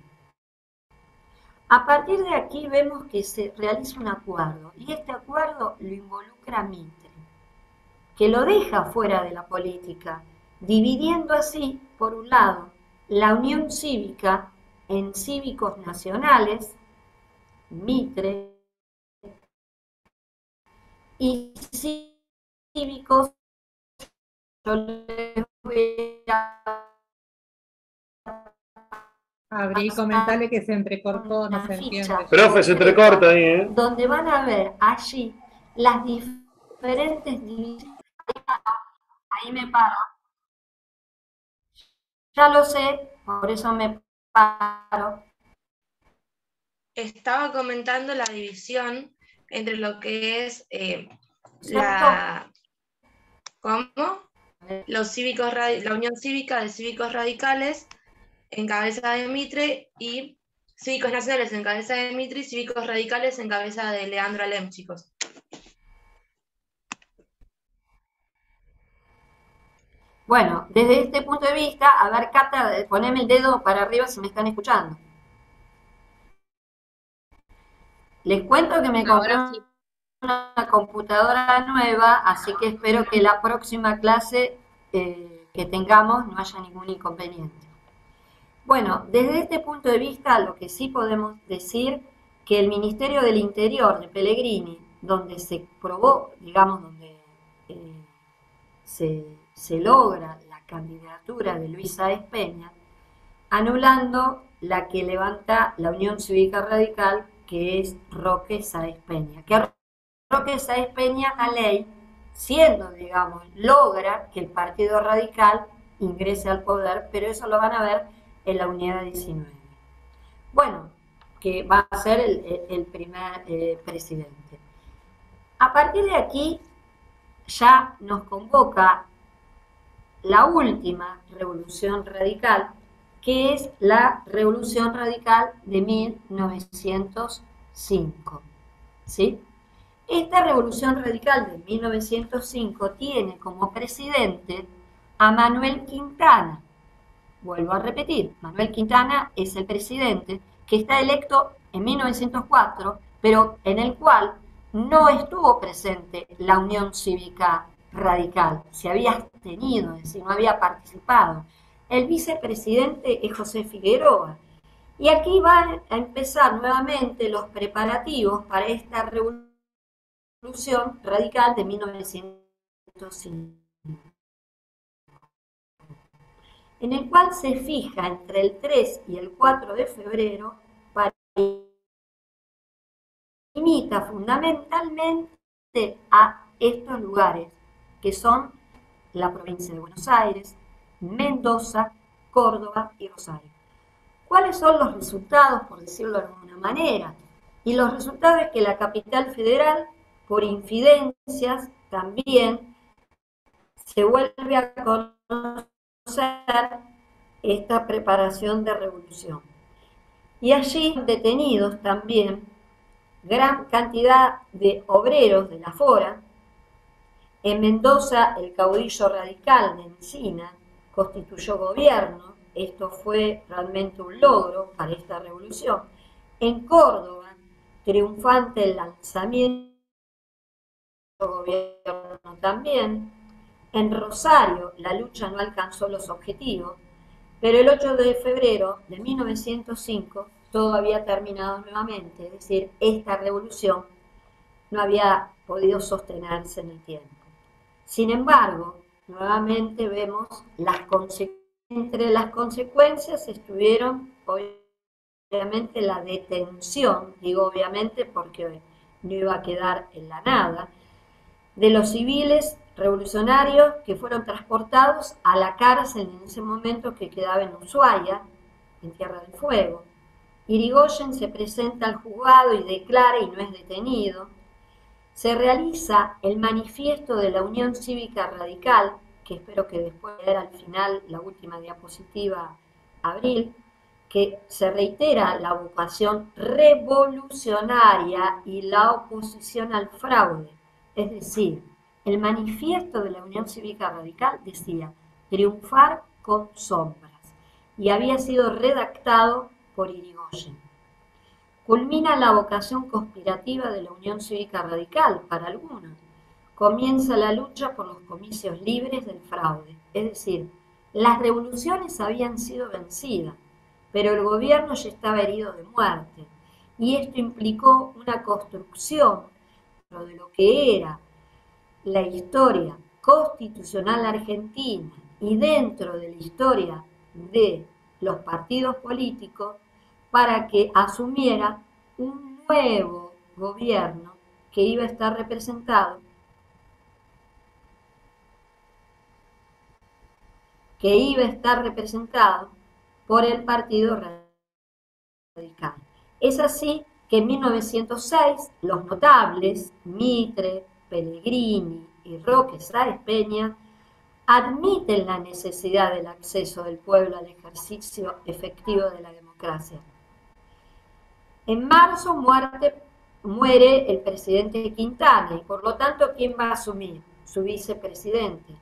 A partir de aquí vemos que se realiza un acuerdo, y este acuerdo lo involucra a Mitre, que lo deja fuera de la política, dividiendo así, por un lado, la Unión Cívica en cívicos nacionales, Mitre, y cívicos, yo les voy a Abrí, comentale que se entrecortó, no una se ficha. entiende. Profe, se entrecorta ahí, ¿eh? Donde van a ver allí las diferentes divisiones. Ahí me paro. Ya lo sé, por eso me paro. Estaba comentando la división entre lo que es ¿Cierto? ¿cómo? Los cívicos, la Unión Cívica de Cívicos Radicales en cabeza de Mitre y Cívicos Nacionales en cabeza de Mitre y Cívicos Radicales en cabeza de Leandro Alem, chicos. Bueno, desde este punto de vista, a ver, Cata, poneme el dedo para arriba si me están escuchando. Les cuento que me compré Ahora sí. una computadora nueva, así que espero que la próxima clase que tengamos no haya ningún inconveniente. Bueno, desde este punto de vista, lo que sí podemos decir que el Ministerio del Interior de Pellegrini, donde se probó, digamos, donde se logra la candidatura de Luis Sáenz Peña, anulando la que levanta la Unión Cívica Radical, que es Roque Sáenz Peña. Que Roque Sáenz Peña, a ley, siendo, digamos, logra que el Partido Radical ingrese al poder, pero eso lo van a ver en la unidad 19. Bueno, que va a ser el primer presidente. A partir de aquí ya nos convoca la última revolución radical, que es la revolución radical de 1905. ¿Sí? Esta revolución radical de 1905 tiene como presidente a Manuel Quintana. Vuelvo a repetir, Manuel Quintana es el presidente que está electo en 1904, pero en el cual no estuvo presente la Unión Cívica Radical, se había abstenido, es decir, no había participado. El vicepresidente es José Figueroa. Y aquí van a empezar nuevamente los preparativos para esta revolución radical de 1905. En el cual se fija entre el 3 y el 4 de febrero para limita fundamentalmente a estos lugares, que son la provincia de Buenos Aires, Mendoza, Córdoba y Rosario. ¿Cuáles son los resultados, por decirlo de alguna manera? Y los resultados es que la capital federal, por infidencias, también se vuelve a conocer esta preparación de revolución. Y allí detenidos también gran cantidad de obreros de la Fora. En Mendoza, el caudillo radical de Encina constituyó gobierno. Esto fue realmente un logro para esta revolución. En Córdoba, triunfante el lanzamiento del gobierno también. En Rosario, la lucha no alcanzó los objetivos, pero el 8 de febrero de 1905 todo había terminado nuevamente, es decir, esta revolución no había podido sostenerse en el tiempo. Sin embargo, nuevamente vemos entre las consecuencias estuvieron obviamente la detención, digo obviamente porque no iba a quedar en la nada, de los civiles revolucionarios que fueron transportados a la cárcel en ese momento que quedaba en Ushuaia, en Tierra del Fuego. Irigoyen se presenta al juzgado y declara y no es detenido. Se realiza el manifiesto de la Unión Cívica Radical, que espero que después ver al final la última diapositiva, Abril, que se reitera la vocación revolucionaria y la oposición al fraude. Es decir, el manifiesto de la Unión Cívica Radical decía triunfar con sombras y había sido redactado por Irigoyen. Culmina la vocación conspirativa de la Unión Cívica Radical para algunos. Comienza la lucha por los comicios libres del fraude. Es decir, las revoluciones habían sido vencidas, pero el gobierno ya estaba herido de muerte. Y esto implicó una construcción de lo que era la historia constitucional argentina y dentro de la historia de los partidos políticos para que asumiera un nuevo gobierno que iba a estar representado por el Partido Radical. Es así que en 1906 los notables, Mitre, Pellegrini y Roque Sáenz Peña, admiten la necesidad del acceso del pueblo al ejercicio efectivo de la democracia. En marzo muere el presidente Quintana y por lo tanto, ¿quién va a asumir? Su vicepresidente.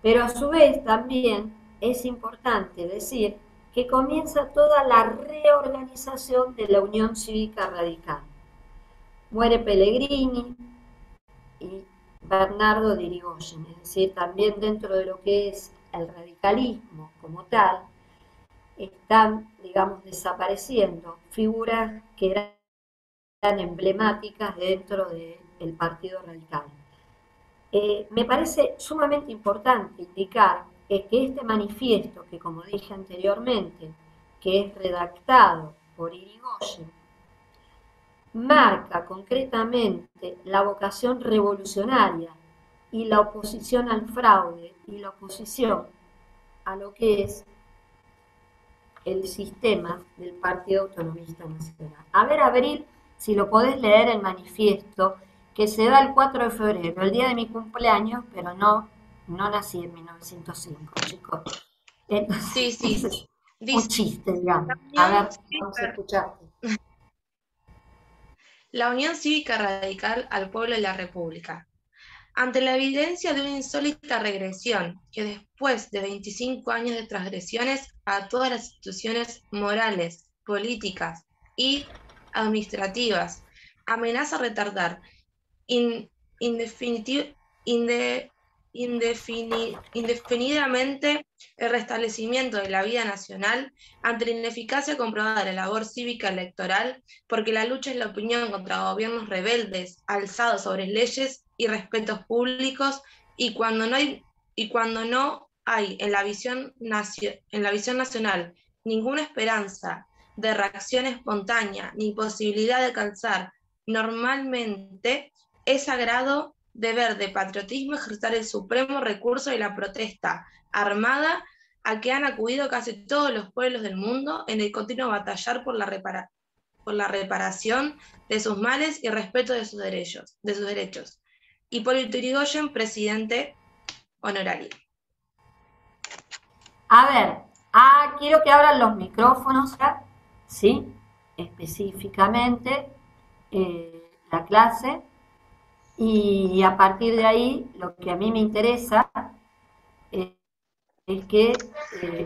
Pero a su vez también es importante decir que comienza toda la reorganización de la Unión Cívica Radical. muere Pellegrini y Bernardo de Irigoyen, es decir, también dentro de lo que es el radicalismo como tal, están, digamos, desapareciendo figuras que eran emblemáticas dentro del Partido Radical. Me parece sumamente importante indicar que este manifiesto, que como dije anteriormente, que es redactado por Irigoyen, marca concretamente la vocación revolucionaria y la oposición al fraude y la oposición a lo que es el sistema del Partido Autonomista Nacional. A ver, Abril, si lo podés leer el manifiesto, que se da el 4 de febrero, el día de mi cumpleaños, pero no nací en 1905, chicos. Entonces, Sí. un Dice, chiste, digamos. A ver, vamos a escucharte. la Unión Cívica Radical al pueblo de la República. Ante la evidencia de una insólita regresión, que después de 25 años de transgresiones a todas las instituciones morales, políticas y administrativas, amenaza retardar indefinidamente el restablecimiento de la vida nacional, ante la ineficacia comprobada de la labor cívica electoral, porque la lucha es la opinión contra gobiernos rebeldes, alzados sobre leyes y respetos públicos, y cuando no hay en la visión nacional ninguna esperanza de reacción espontánea ni posibilidad de alcanzar normalmente, es sagrado deber de patriotismo ejercer el supremo recurso de la protesta armada a que han acudido casi todos los pueblos del mundo en el continuo batallar por la reparación de sus males y respeto de sus derechos. Hipólito Yrigoyen, presidente honorario. A ver, quiero que abran los micrófonos, ¿sí? Específicamente la clase, y a partir de ahí lo que a mí me interesa es que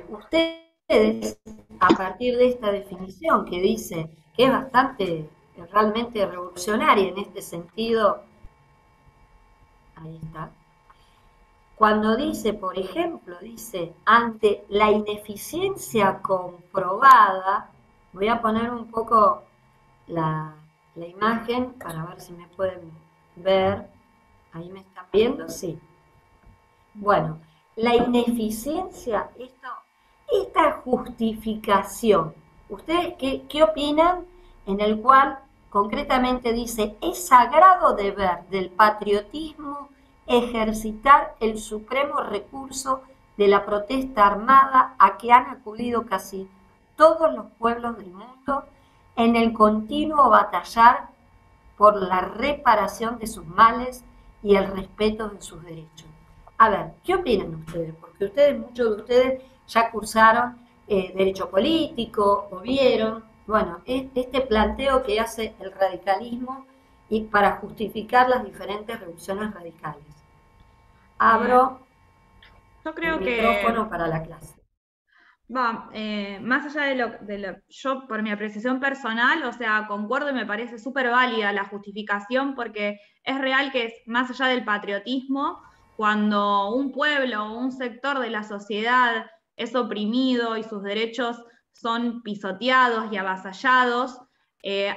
ustedes, a partir de esta definición que dice que es bastante, realmente revolucionaria en este sentido, ahí está, cuando dice, por ejemplo, dice, ante la ineficiencia comprobada, voy a poner un poco la imagen para ver si me pueden ver, ahí me están viendo, sí. Bueno, la ineficiencia, esta justificación, ¿ustedes qué opinan? En el cual concretamente dice, es sagrado deber del patriotismo ejercitar el supremo recurso de la protesta armada a que han acudido casi todos los pueblos del mundo en el continuo batallar por la reparación de sus males y el respeto de sus derechos. A ver, ¿qué opinan ustedes? Porque muchos de ustedes ya cursaron derecho político o vieron, bueno, este planteo que hace el radicalismo y para justificar las diferentes revoluciones radicales. Abro Yo creo el que micrófono para la clase. Más allá yo por mi apreciación personal, o sea, concuerdo y me parece súper válida la justificación, porque es real que es más allá del patriotismo, cuando un pueblo o un sector de la sociedad es oprimido y sus derechos son pisoteados y avasallados,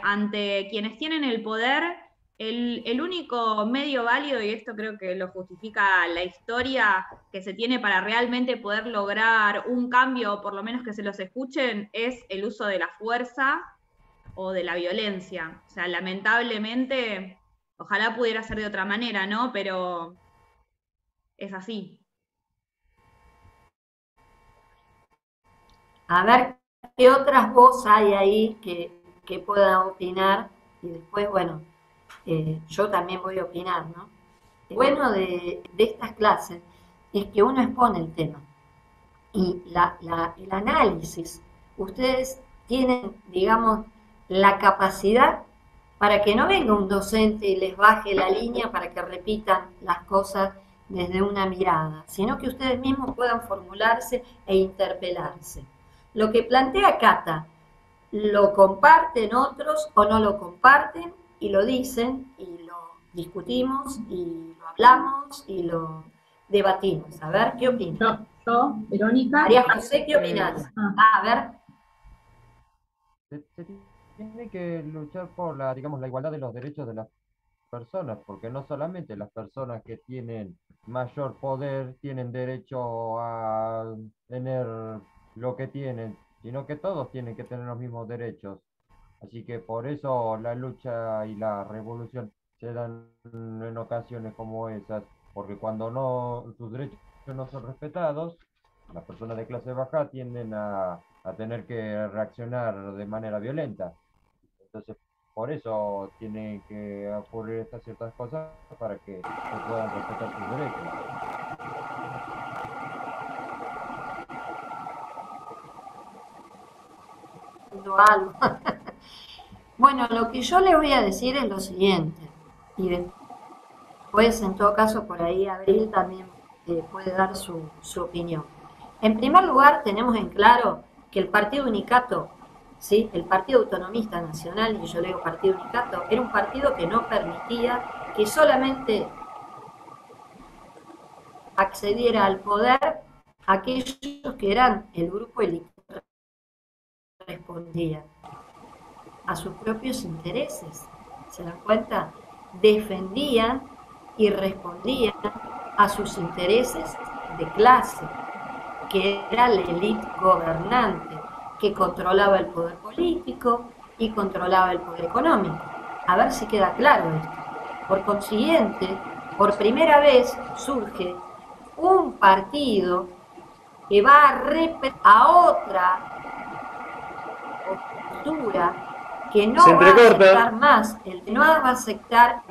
ante quienes tienen el poder, el único medio válido, y esto creo que lo justifica la historia, que se tiene para realmente poder lograr un cambio, o por lo menos que se los escuchen, es el uso de la fuerza o de la violencia. O sea, lamentablemente, ojalá pudiera ser de otra manera, ¿no? Pero es así. A ver qué otras voces hay ahí que puedan opinar, y después, bueno, yo también voy a opinar, ¿no? Lo bueno de estas clases es que uno expone el tema y el análisis, ustedes tienen, digamos, la capacidad para que no venga un docente y les baje la línea para que repitan las cosas desde una mirada, sino que ustedes mismos puedan formularse e interpelarse. Lo que plantea Cata, ¿lo comparten otros o no lo comparten? y lo dicen y lo discutimos y lo hablamos y lo debatimos. A ver, ¿qué opinas? Verónica. María José, ¿qué opinas? A ver. Se tiene que luchar por la, digamos, la igualdad de los derechos de las personas, porque no solamente las personas que tienen mayor poder tienen derecho a tener lo que tienen, sino que todos tienen que tener los mismos derechos. Así que por eso la lucha y la revolución se dan en ocasiones como esas, porque cuando no, sus derechos no son respetados, las personas de clase baja tienden a tener que reaccionar de manera violenta. Entonces, por eso tienen que ocurrir estas ciertas cosas para que se puedan respetar sus derechos. Algo. Bueno, lo que yo les voy a decir es lo siguiente, y después, en todo caso, por ahí Abril también puede dar su opinión. En primer lugar, tenemos en claro que el Partido Unicato, ¿sí? El Partido Autonomista Nacional, y yo le digo Partido Unicato, era un partido que no permitía que solamente accediera al poder aquellos que eran el grupo elitario, respondían a sus propios intereses. ¿Se dan cuenta? Defendían y respondían a sus intereses de clase, que era la élite gobernante, que controlaba el poder político y controlaba el poder económico. A ver si queda claro esto. Por consiguiente, por primera vez surge un partido que va a representar a otra postura, que no va a aceptar más, el que no va a aceptar.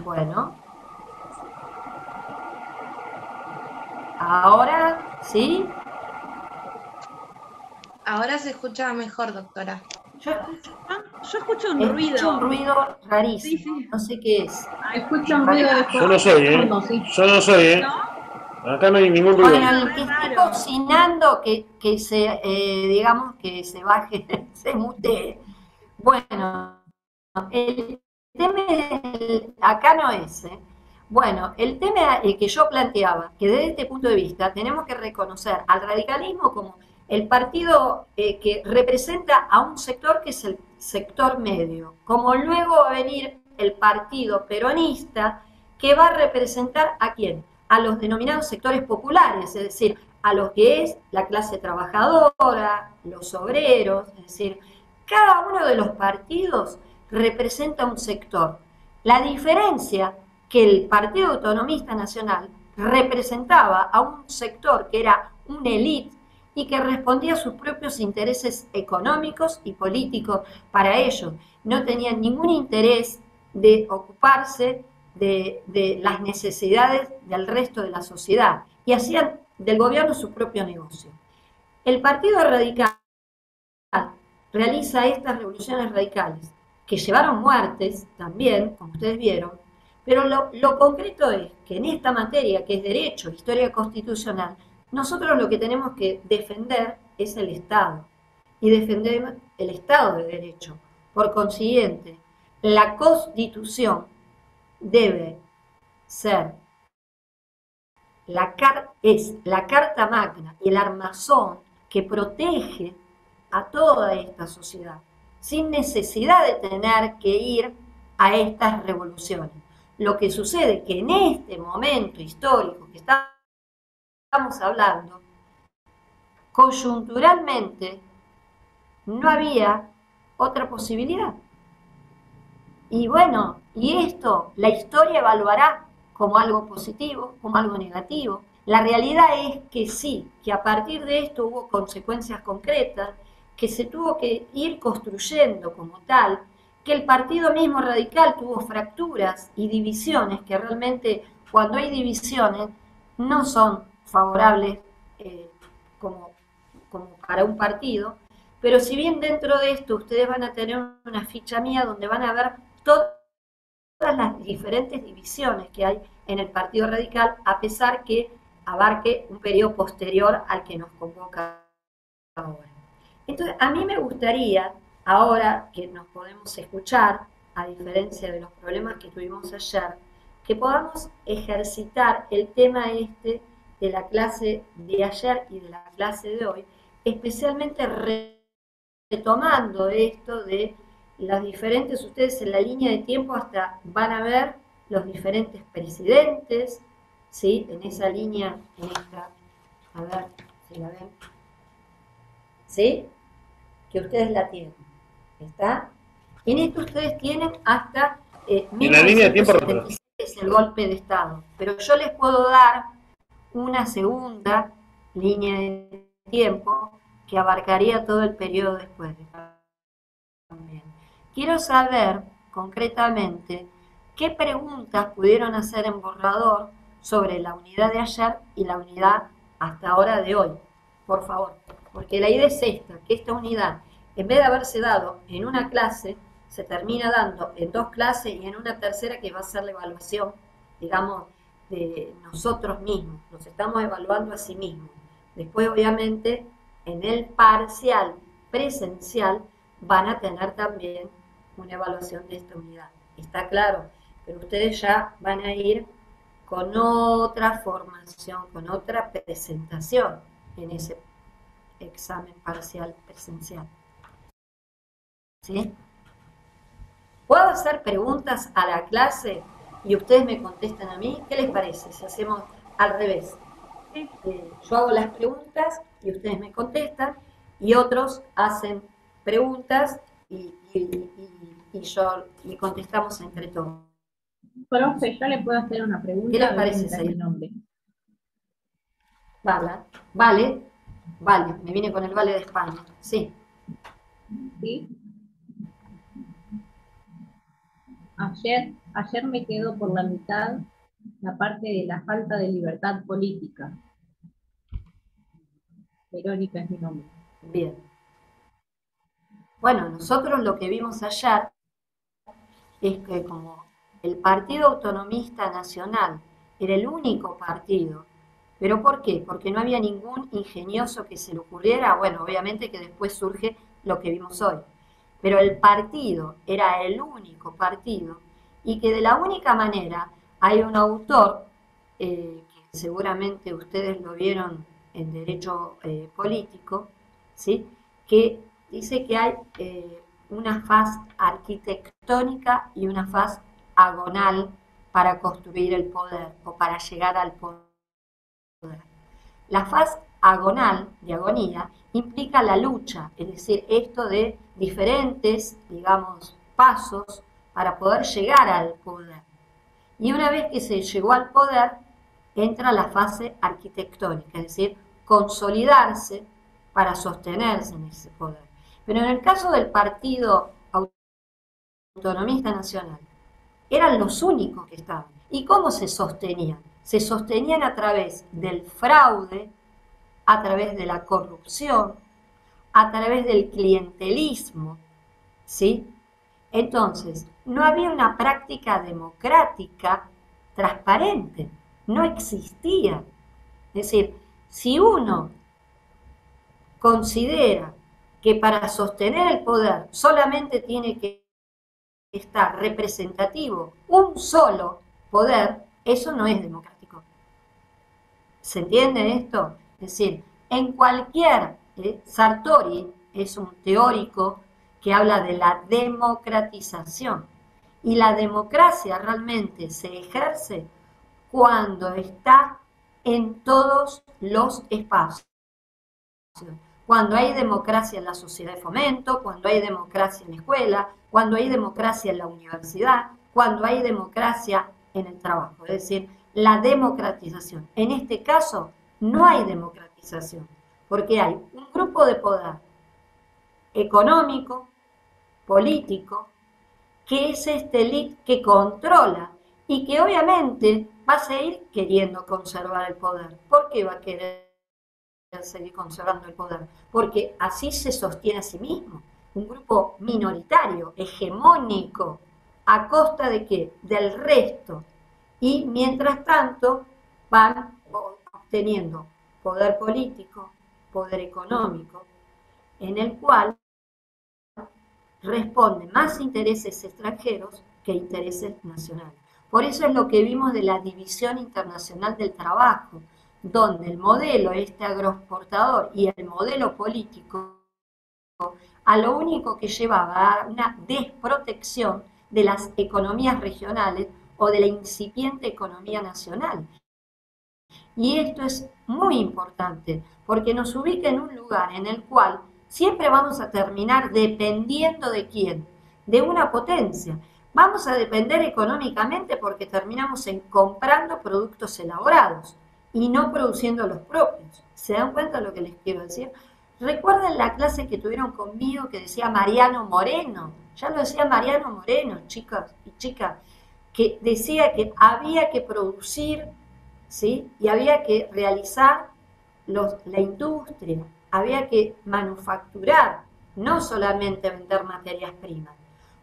Bueno, ahora sí. Ahora se escucha mejor, doctora. Yo escucho un ruido. Escucho un ruido rarísimo, Sí, sí. no sé qué es. Escucha un ruido de Yo no soy, Yo no soy, Acá no hay ningún ruido. Bueno, el que esté cocinando, que se, digamos, que se baje, se mutee. Bueno, el tema acá no es, Bueno, el tema que yo planteaba, que desde este punto de vista tenemos que reconocer al radicalismo como el partido que representa a un sector que es el sector medio, como luego va a venir el partido peronista que va a representar ¿a quién? A los denominados sectores populares, es decir, a lo que es la clase trabajadora, los obreros, es decir, cada uno de los partidos representa un sector. La diferencia que el Partido Autonomista Nacional representaba a un sector que era una élite y que respondía a sus propios intereses económicos y políticos para ellos. No tenían ningún interés de ocuparse de las necesidades del resto de la sociedad y hacían del gobierno su propio negocio. El Partido Radical realiza estas revoluciones radicales que llevaron muertes también, como ustedes vieron, pero lo concreto es que en esta materia, que es derecho, historia constitucional, nosotros lo que tenemos que defender es el Estado, y defender el Estado de Derecho. Por consiguiente, la Constitución debe ser la Carta Magna y el armazón que protege a toda esta sociedad, sin necesidad de tener que ir a estas revoluciones. Lo que sucede es que en este momento histórico que estamos hablando, coyunturalmente no había otra posibilidad. Y bueno, y esto la historia evaluará como algo positivo, como algo negativo. La realidad es que sí, que a partir de esto hubo consecuencias concretas, que se tuvo que ir construyendo como tal, que el partido mismo radical tuvo fracturas y divisiones, que realmente cuando hay divisiones no son favorables como para un partido, pero si bien dentro de esto ustedes van a tener una ficha mía donde van a ver todas las diferentes divisiones que hay en el Partido Radical, a pesar que abarque un periodo posterior al que nos convoca ahora. Entonces, a mí me gustaría ahora que nos podemos escuchar, a diferencia de los problemas que tuvimos ayer, que podamos ejercitar el tema este de la clase de ayer y de la clase de hoy, especialmente retomando esto de las diferentes, ustedes en la línea de tiempo hasta van a ver los diferentes presidentes, ¿sí? En esa línea, en esta, a ver si la ven, ¿sí? Que ustedes la tienen, ¿está? En esto ustedes tienen hasta En la línea de tiempo 1976, es el golpe de Estado, pero yo les puedo dar una segunda línea de tiempo que abarcaría todo el periodo después también. Quiero saber concretamente qué preguntas pudieron hacer en borrador sobre la unidad de ayer y la unidad hasta ahora de hoy, por favor, porque la idea es esta, que esta unidad, en vez de haberse dado en una clase, se termina dando en 2 clases y en una tercera que va a ser la evaluación, digamos, de nosotros mismos, nos estamos evaluando a sí mismos. Después, obviamente, en el parcial presencial van a tener también una evaluación de esta unidad. ¿Está claro? Pero ustedes ya van a ir con otra formación, con otra presentación en ese examen parcial presencial. ¿Sí? ¿Puedo hacer preguntas a la clase y ustedes me contestan a mí? ¿Qué les parece si hacemos al revés? Yo hago las preguntas y ustedes me contestan y otros hacen preguntas y contestamos entre todos. Profe, yo le puedo hacer una pregunta. ¿Qué les parece, Said? Vale, me vine con el Vale de España, sí. ¿Sí? Ayer me quedó por la mitad la parte de la falta de libertad política. Verónica es mi nombre. Bien. Bueno, nosotros lo que vimos ayer es que como el Partido Autonomista Nacional era el único partido, ¿pero por qué? Porque no había ningún ingenioso que se le ocurriera, bueno, obviamente que después surge lo que vimos hoy, pero el partido era el único partido y que de la única manera hay un autor, que seguramente ustedes lo vieron en Derecho Político, ¿sí? Que dice que hay una faz arquitectónica y una faz agonal para construir el poder o para llegar al poder. La faz agonal, de agonía, implica la lucha, es decir, esto de diferentes, digamos, pasos para poder llegar al poder. Y una vez que se llegó al poder, entra la fase arquitectónica, es decir, consolidarse para sostenerse en ese poder. Pero en el caso del Partido Autonomista Nacional, eran los únicos que estaban. ¿Y cómo se sostenían? Se sostenían a través del fraude, a través de la corrupción, a través del clientelismo, ¿sí? Entonces, no había una práctica democrática transparente, no existía. Es decir, si uno considera que para sostener el poder solamente tiene que estar representativo un solo poder, eso no es democrático. ¿Se entiende esto? Es decir, en cualquier, Sartori es un teórico que habla de la democratización, y la democracia realmente se ejerce cuando está en todos los espacios. Cuando hay democracia en la sociedad de fomento, cuando hay democracia en la escuela, cuando hay democracia en la universidad, cuando hay democracia en el trabajo. Es decir, la democratización. En este caso, no hay democratización, porque hay un grupo de poder económico, político, que es este élite que controla y que obviamente va a seguir queriendo conservar el poder. ¿Por qué va a querer seguir conservando el poder? Porque así se sostiene a sí mismo. Un grupo minoritario, hegemónico, ¿a costa de qué? Del resto. Y mientras tanto van obteniendo poder político, poder económico, en el cual responde más intereses extranjeros que intereses nacionales. Por eso es lo que vimos de la división internacional del trabajo, donde el modelo agroexportador y el modelo político a lo único que llevaba a una desprotección de las economías regionales o de la incipiente economía nacional. Y esto es muy importante, porque nos ubica en un lugar en el cual siempre vamos a terminar dependiendo de quién, de una potencia. Vamos a depender económicamente porque terminamos comprando productos elaborados y no produciendo los propios. ¿Se dan cuenta de lo que les quiero decir? ¿Recuerdan la clase que tuvieron conmigo que decía Mariano Moreno? Ya lo decía Mariano Moreno, chicas y chicas, que decía que había que producir, ¿sí? Y había que realizar la industria, había que manufacturar, no solamente vender materias primas.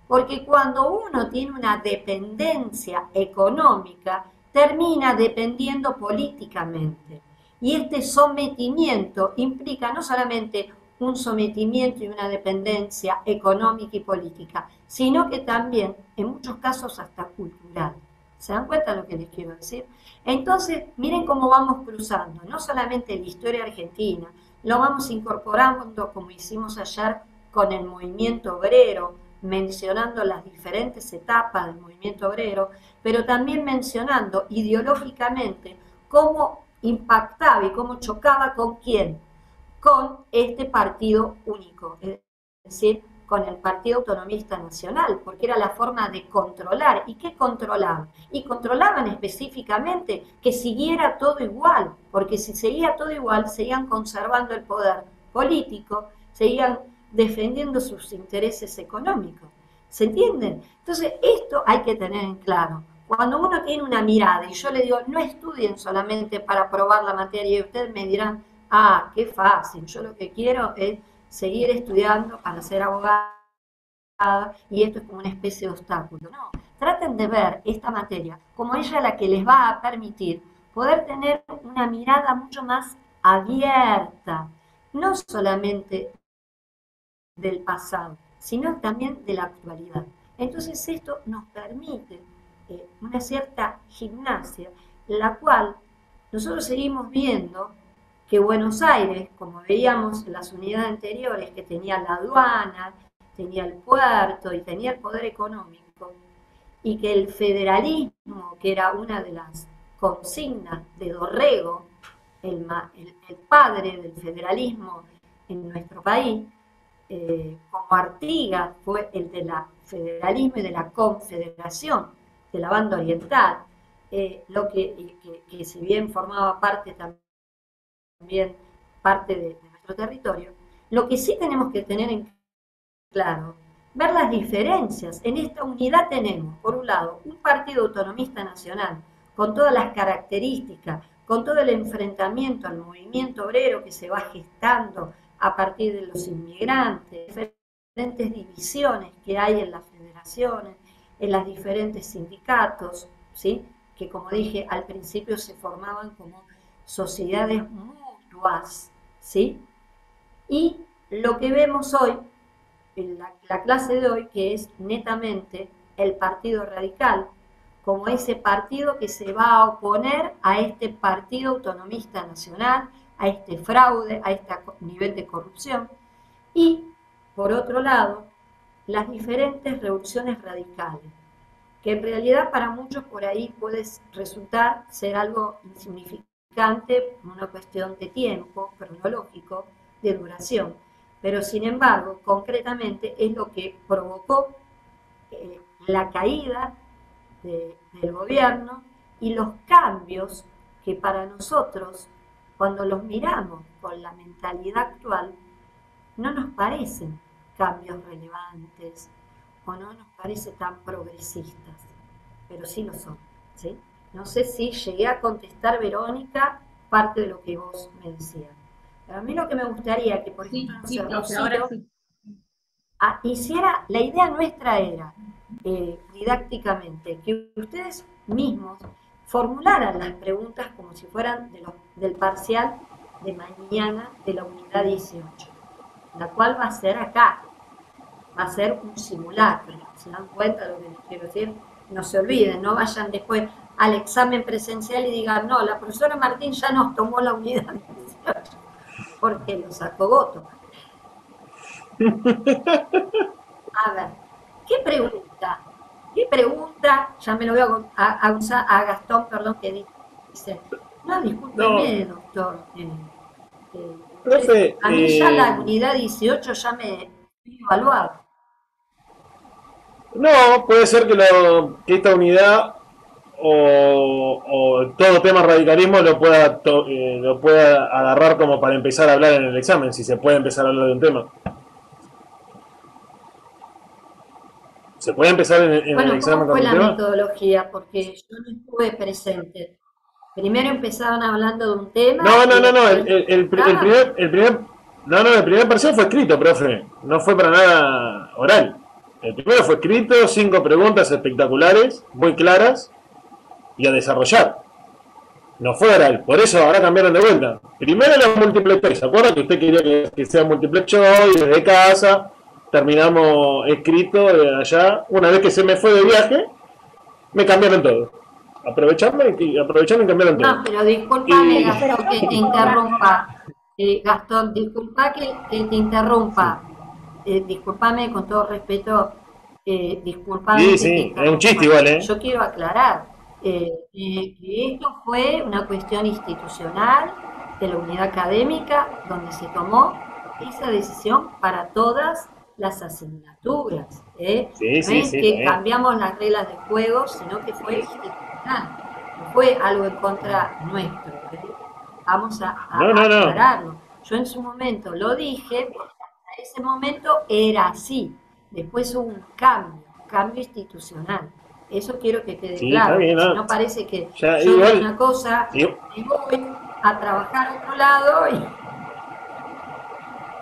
Porque cuando uno tiene una dependencia económica, termina dependiendo políticamente. Y este sometimiento implica no solamente un sometimiento y una dependencia económica y política, sino que también, en muchos casos, hasta cultural. ¿Se dan cuenta de lo que les quiero decir? Entonces, miren cómo vamos cruzando, no solamente la historia argentina, lo vamos incorporando como hicimos ayer con el movimiento obrero, mencionando las diferentes etapas del movimiento obrero, pero también mencionando ideológicamente cómo impactaba y cómo chocaba con quién, con este partido único, es decir, con el Partido Autonomista Nacional, porque era la forma de controlar. ¿Y qué controlaban? Y controlaban específicamente que siguiera todo igual, porque si seguía todo igual, seguían conservando el poder político, seguían defendiendo sus intereses económicos. ¿Se entienden? Entonces, esto hay que tener en claro. Cuando uno tiene una mirada, y yo le digo, no estudien solamente para probar la materia, y ustedes me dirán, ah, qué fácil, yo lo que quiero es seguir estudiando para ser abogada, y esto es como una especie de obstáculo. No, traten de ver esta materia como ella la que les va a permitir poder tener una mirada mucho más abierta, no solamente del pasado, sino también de la actualidad. Entonces esto nos permite una cierta gimnasia, la cual nosotros seguimos viendo que Buenos Aires, como veíamos en las unidades anteriores, que tenía la aduana, tenía el puerto y tenía el poder económico, y que el federalismo, que era una de las consignas de Dorrego, el padre del federalismo en nuestro país, como Artigas fue el de la federalismo y de la confederación de la banda oriental, lo que si bien formaba parte también parte de nuestro territorio, lo que sí tenemos que tener en claro, ver las diferencias. En esta unidad tenemos, por un lado, un partido autonomista nacional, con todas las características, con todo el enfrentamiento al movimiento obrero que se va gestando a partir de los inmigrantes, diferentes divisiones que hay en las federaciones, en los diferentes sindicatos, ¿sí? Que como dije al principio se formaban como sociedades mutuas, ¿sí? Y lo que vemos hoy, en la clase de hoy, que es netamente el Partido Radical, como ese partido que se va a oponer a este Partido Autonomista Nacional, a este fraude, a este nivel de corrupción, y, por otro lado, las diferentes revoluciones radicales, que en realidad para muchos por ahí puede resultar ser algo insignificante, una cuestión de tiempo cronológico, de duración, pero sin embargo, concretamente es lo que provocó la caída del gobierno y los cambios que para nosotros, cuando los miramos con la mentalidad actual, no nos parecen cambios relevantes o no nos parece tan progresistas, pero sí lo son, ¿sí? No sé si llegué a contestar, Verónica, parte de lo que vos me decías. Pero a mí lo que me gustaría que, por ejemplo, ahora sí. Hiciera, la idea nuestra era, didácticamente, que ustedes mismos formularan las preguntas como si fueran del parcial de mañana de la unidad 18, la cual va a ser acá. va a ser un simulacro. ¿Se dan cuenta de lo que les quiero decir? No se olviden, no vayan después al examen presencial y digan, no, la profesora Martín ya nos tomó la unidad 18, porque lo sacó Goto. A ver, ¿qué pregunta? Ya me lo voy a usar a Gastón, perdón, que dice, no, discúlpeme, doctor. Profe, A mí ya la unidad 18 ya me he evaluado. no, puede ser que esta unidad o todo tema radicalismo lo pueda agarrar como para empezar a hablar en el examen, si se puede empezar a hablar de un tema. ¿Se puede empezar en el examen ¿cómo con fue un la tema? metodología? Porque yo no estuve presente. Primero empezaban hablando de un tema. No. El primer parcial fue escrito, profe. No fue para nada oral. El primero fue escrito, 5 preguntas espectaculares, muy claras, y a desarrollar. No fue oral. Por eso ahora cambiaron de vuelta. Primero la múltiple choice. ¿Se acuerda que usted quería que sea múltiple choice desde casa? Terminamos escrito de allá. Una vez que se me fue de viaje, me cambiaron todo. Aprovecharon y cambiaron todo. No, pero discúlpame, Gastón, que te interrumpa. Gastón, disculpa que te interrumpa. Discúlpame con todo respeto. Disculpame. Sí, que sí, te es interrumpa. un chiste igual, ¿eh? Yo quiero aclarar que esto fue una cuestión institucional de la unidad académica donde se tomó esa decisión para todas las asignaturas. Sí, No sí, es sí, que también. cambiamos las reglas del juego, sino que fue institucional. No fue algo en contra nuestro. Vamos a No. aclararlo. Yo en su momento lo dije, porque hasta ese momento era así. Después hubo un cambio institucional. Eso quiero que quede Sí, claro. está bien, Si ¿no? no parece que Ya, yo igual- hago una cosa y voy a trabajar a otro lado y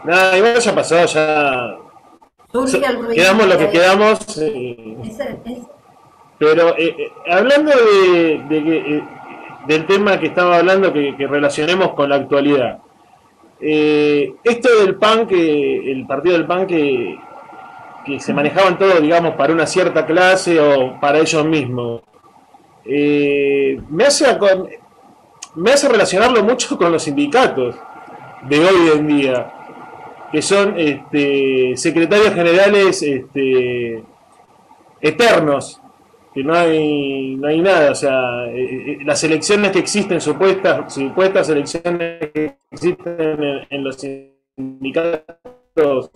Nada, igual ya pasó, ya. surge el ruido. Quedamos lo que quedamos. Pero hablando del tema que estaba hablando, que relacionemos con la actualidad. Esto del PAN, el partido del PAN que se manejaban todo, digamos, para una cierta clase o para ellos mismos, me hace relacionarlo mucho con los sindicatos de hoy en día, que son secretarios generales eternos, que no hay nada, o sea, las elecciones que existen, supuestas elecciones que existen en los sindicatos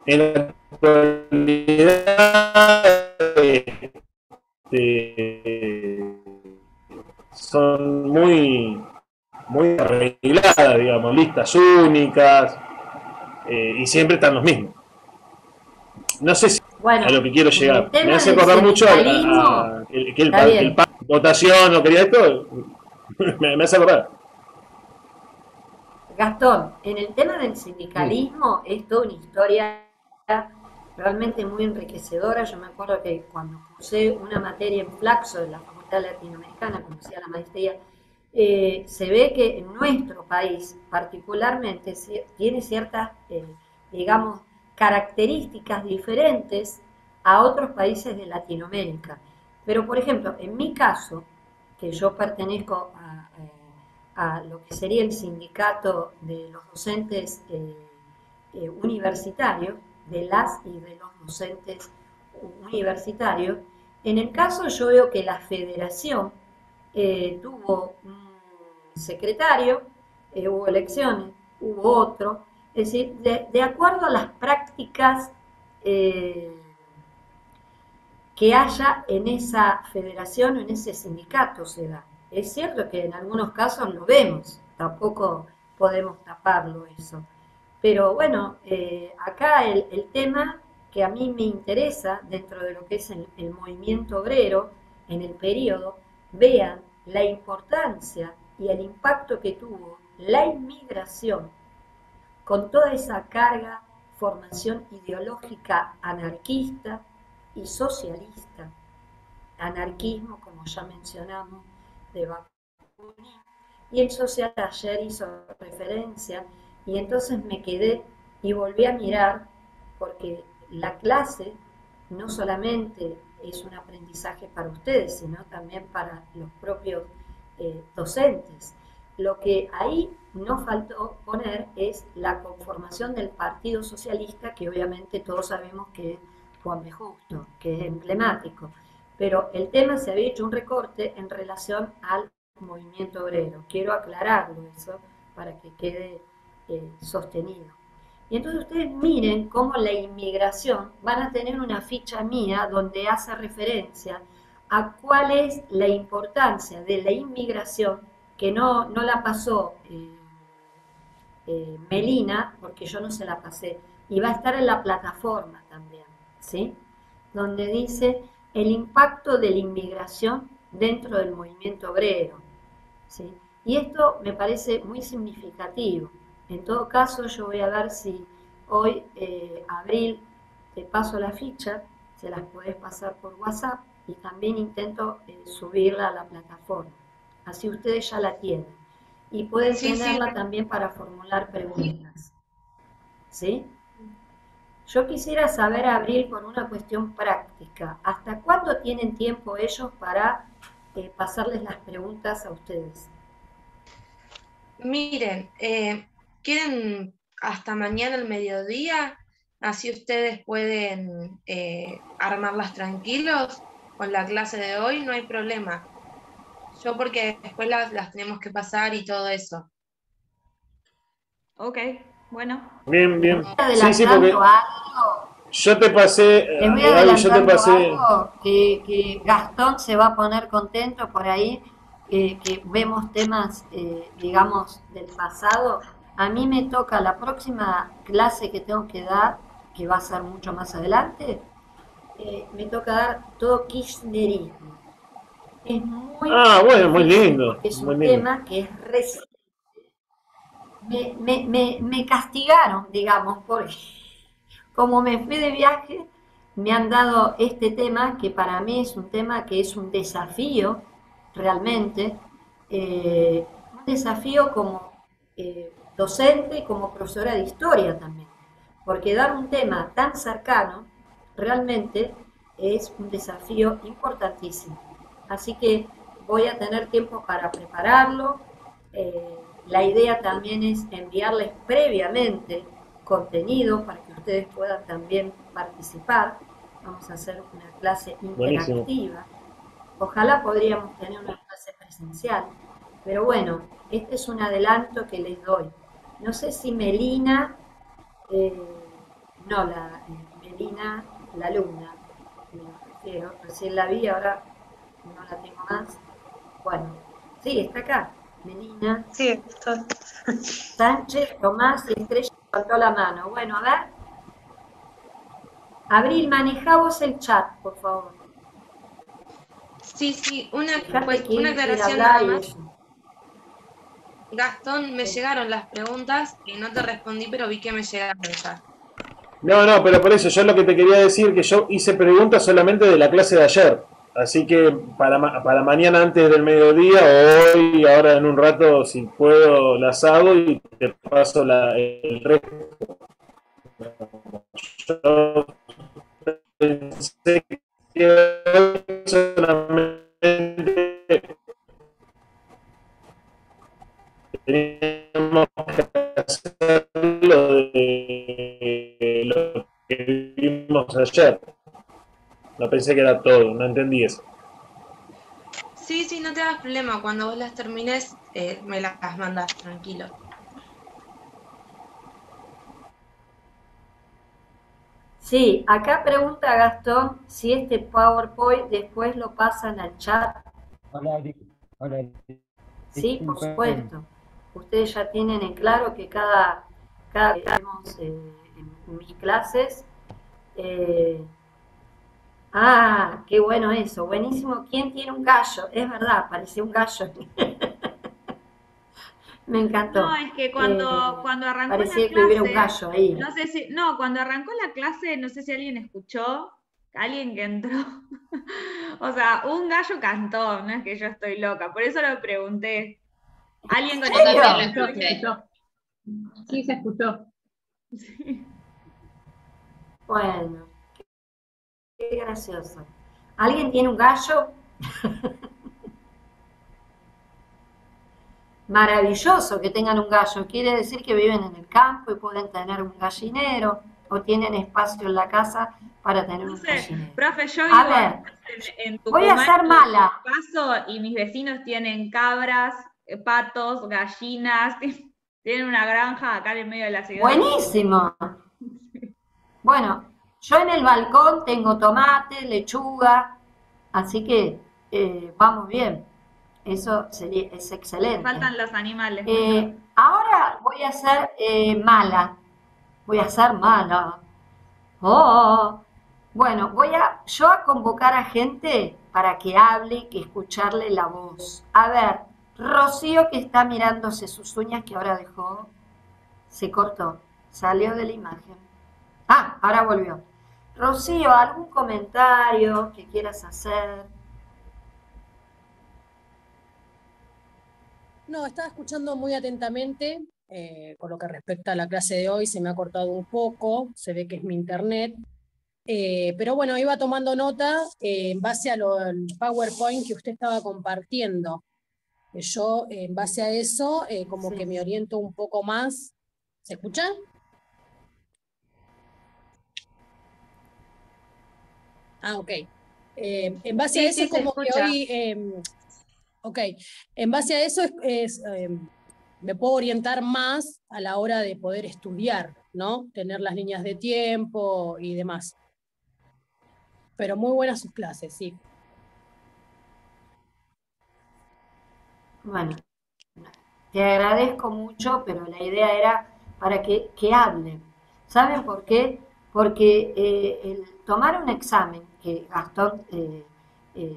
en la actualidad son muy arregladas, digamos, listas únicas, y siempre están los mismos. No sé si Bueno, a lo que quiero llegar. el tema Me hace del acordar mucho sindicalismo, que está bien. el PAN, votación, no quería esto, me hace acordar. Gastón, en el tema del sindicalismo es toda una historia realmente muy enriquecedora. Yo me acuerdo que cuando cursé una materia en Flaxo de la Facultad Latinoamericana, como decía la maestría, se ve que en nuestro país particularmente tiene ciertas, digamos, características diferentes a otros países de Latinoamérica. Pero, por ejemplo, en mi caso, que yo pertenezco a lo que sería el sindicato de los docentes universitarios, de las y de los docentes universitarios, en el caso yo veo que la federación tuvo un secretario, hubo elecciones, hubo otro, es decir, de acuerdo a las prácticas que haya en esa federación o en ese sindicato se da. Es cierto que en algunos casos lo vemos, tampoco podemos taparlo eso. Pero bueno, acá el tema que a mí me interesa dentro de lo que es el movimiento obrero en el periodo, vean la importancia y el impacto que tuvo la inmigración con toda esa carga, formación ideológica anarquista y socialista. Anarquismo, como ya mencionamos, de Bakunin, y el social ayer hizo referencia, y entonces me quedé y volví a mirar, porque la clase no solamente es un aprendizaje para ustedes, sino también para los propios docentes. Lo que ahí no faltó poner es la conformación del Partido Socialista, que obviamente todos sabemos que es Juan B. Justo, que es emblemático. Pero el tema se había hecho un recorte en relación al movimiento obrero. Quiero aclararlo eso para que quede sostenido. Y entonces ustedes miren cómo la inmigración, van a tener una ficha mía donde hace referencia a cuál es la importancia de la inmigración, que no la pasó Melina, porque yo no se la pasé, y va a estar en la plataforma también, ¿sí? Donde dice el impacto de la inmigración dentro del movimiento obrero, ¿sí? Y esto me parece muy significativo. En todo caso, yo voy a ver si hoy, Abril, te paso la ficha, se las podés pasar por WhatsApp y también intento subirla a la plataforma. Así ustedes ya la tienen. Y pueden tenerla también para formular preguntas. ¿Sí? Yo quisiera saber, Abril, por una cuestión práctica, ¿hasta cuándo tienen tiempo ellos para pasarles las preguntas a ustedes? Miren, ¿quieren hasta mañana al mediodía? Así ustedes pueden armarlas tranquilos con la clase de hoy, no hay problema. Yo porque después las tenemos que pasar y todo eso. Ok, bueno. Bien, bien. Sí, sí, porque yo te pasé, les voy adelantando algo que Gastón se va a poner contento por ahí, que vemos temas, digamos, del pasado. A mí me toca la próxima clase que tengo que dar, que va a ser mucho más adelante, me toca dar todo kirchnerismo. Es muy bueno, muy lindo. Porque es muy un lindo. tema que es reciente. Me castigaron, digamos, porque como me fui de viaje, me han dado este tema que para mí es un tema que es un desafío, realmente, un desafío como docente y como profesora de historia también, porque dar un tema tan cercano realmente es un desafío importantísimo. Así que voy a tener tiempo para prepararlo. La idea también es enviarles previamente contenido para que ustedes puedan también participar. Vamos a hacer una clase interactiva. Buenísimo. Ojalá podríamos tener una clase presencial, pero bueno, este es un adelanto que les doy. No sé si Melina, Melina, la alumna, recién la vi, ahora no la tengo más. Bueno, sí, está acá. Melina. Sí, está. Sánchez, Tomás y Estrella levantó la mano. Bueno, a ver. Abril, maneja vos el chat, por favor. Sí, una aclaración nada más. Gastón, me llegaron las preguntas y no te respondí, pero vi que me llegaron ya. No, pero por eso yo lo que te quería decir que yo hice preguntas solamente de la clase de ayer. Así que para mañana antes del mediodía, hoy, ahora en un rato, si puedo, las hago y te paso el resto. Yo pensé que solamente teníamos que hacer lo que vimos ayer. No pensé que era todo, no entendí eso. Sí, no te hagas problema. Cuando vos las termines, me las mandas, tranquilo. Sí, acá pregunta Gastón si este PowerPoint después lo pasan al chat. Hola. Sí, por supuesto. Ustedes ya tienen en claro que cada que tenemos en mis clases. Qué bueno eso, buenísimo. ¿Quién tiene un gallo? Es verdad, parecía un gallo. Me encantó. No, es que cuando arrancó parecía la que clase, hubiera un gallo ahí. Cuando arrancó la clase, no sé si alguien escuchó, alguien que entró. O sea, un gallo cantó, no es que yo estoy loca, por eso lo pregunté. ¿Alguien con Sí, se escuchó. Bueno, qué gracioso. ¿Alguien tiene un gallo? Maravilloso que tengan un gallo. Quiere decir que viven en el campo y pueden tener un gallinero o tienen espacio en la casa para tener No un sé, gallinero. profe, yo A vivo ver, en voy a Tucumán ser y mala. paso y mis vecinos tienen cabras, patos, gallinas, tienen una granja acá en el medio de la ciudad. Buenísimo. Bueno, yo en el balcón tengo tomate, lechuga, así que vamos bien. Eso es excelente. Faltan los animales. Ahora voy a ser mala. Voy a ser mala. Oh. Bueno, voy yo a convocar a gente para que hable, que escucharle la voz. A ver, Rocío que está mirándose sus uñas que ahora dejó, se cortó, salió de la imagen. Ah, ahora volvió. Rocío, ¿algún comentario que quieras hacer? No, estaba escuchando muy atentamente, con lo que respecta a la clase de hoy, se me ha cortado un poco, se ve que es mi internet, pero bueno, iba tomando nota en base al PowerPoint que usted estaba compartiendo. Yo, en base a eso, como Sí. que me oriento un poco más. ¿Se escucha? Ah, ok. En base a eso Sí, es se como que escucha. hoy, ok, en base a eso me puedo orientar más a la hora de poder estudiar, ¿no? Tener las líneas de tiempo y demás. Pero muy buenas sus clases, sí. Bueno, te agradezco mucho, pero la idea era para que hablen. ¿Saben por qué? Porque el tomar un examen, que Gastón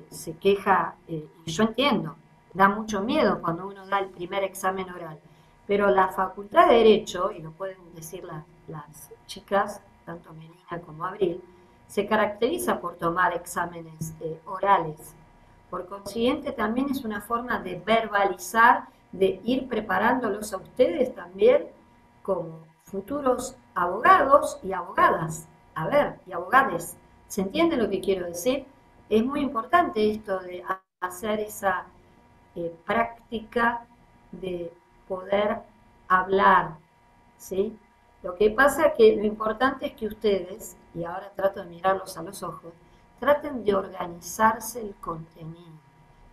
se queja, y yo entiendo, da mucho miedo cuando uno da el primer examen oral, pero la Facultad de Derecho, y lo pueden decir las chicas, tanto Melina como Abril, se caracteriza por tomar exámenes orales. Por consiguiente, también es una forma de verbalizar, de ir preparándolos a ustedes también como futuros abogados y abogadas. A ver, y abogades. ¿Se entiende lo que quiero decir? Es muy importante esto de hacer esa práctica de poder hablar, ¿sí? Lo que pasa es que lo importante es que ustedes, y ahora trato de mirarlos a los ojos, traten de organizarse el contenido,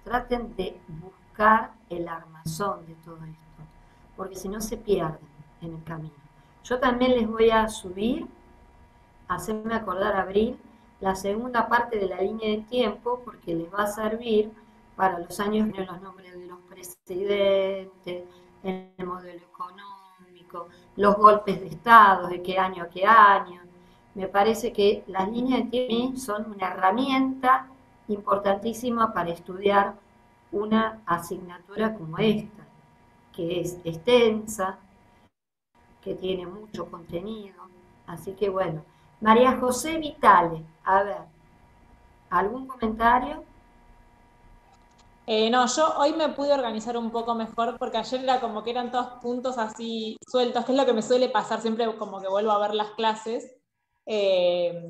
traten de buscar el armazón de todo esto, porque si no se pierden en el camino. Yo también les voy a subir, hacerme acordar a Abril, la segunda parte de la línea de tiempo, porque les va a servir para los años de los nombres de los presidentes, el modelo económico, los golpes de Estado, de qué año a qué año. Me parece que las líneas de tiempo son una herramienta importantísima para estudiar una asignatura como esta, que es extensa, que tiene mucho contenido. Así que bueno, María José Vitale, a ver, ¿algún comentario? No, yo hoy me pude organizar un poco mejor porque ayer era como que eran todos puntos así sueltos, que es lo que me suele pasar siempre como que vuelvo a ver las clases,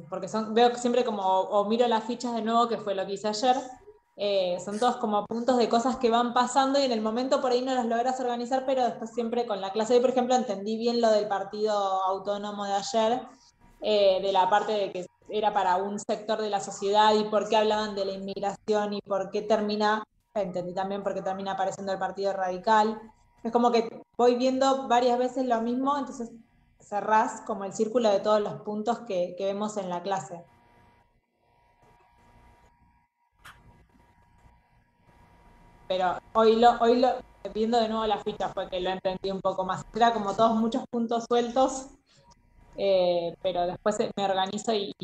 porque veo siempre como, o miro las fichas de nuevo, que fue lo que hice ayer, son todos como puntos de cosas que van pasando y en el momento por ahí no los logras organizar, pero después siempre con la clase de hoy, por ejemplo, entendí bien lo del partido autónomo de ayer, de la parte de que era para un sector de la sociedad y por qué hablaban de la inmigración y por qué entendí también por qué termina apareciendo el Partido Radical. Es como que voy viendo varias veces lo mismo, entonces cerrás como el círculo de todos los puntos que vemos en la clase. Pero hoy viendo de nuevo la ficha fue que lo entendí un poco más. Era como todos muchos puntos sueltos, pero después me organizo y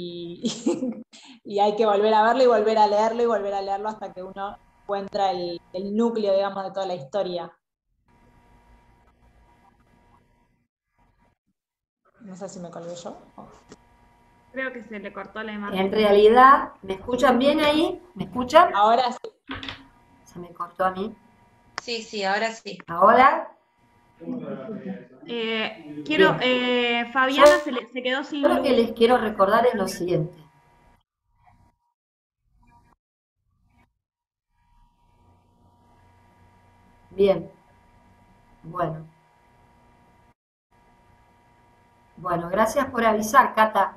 hay que volver a verlo y volver a leerlo y volver a leerlo hasta que uno encuentra el núcleo, digamos, de toda la historia. No sé si me colgué yo. Creo que se le cortó la imagen. En realidad, ¿me escuchan bien ahí? ¿Me escuchan? Ahora sí. Se me cortó a mí. Sí, ahora sí. ¿Ahora? Fabiana se quedó sin Yo lo luz. que les quiero recordar es lo siguiente. Bien, bueno. Bueno, gracias por avisar, Cata.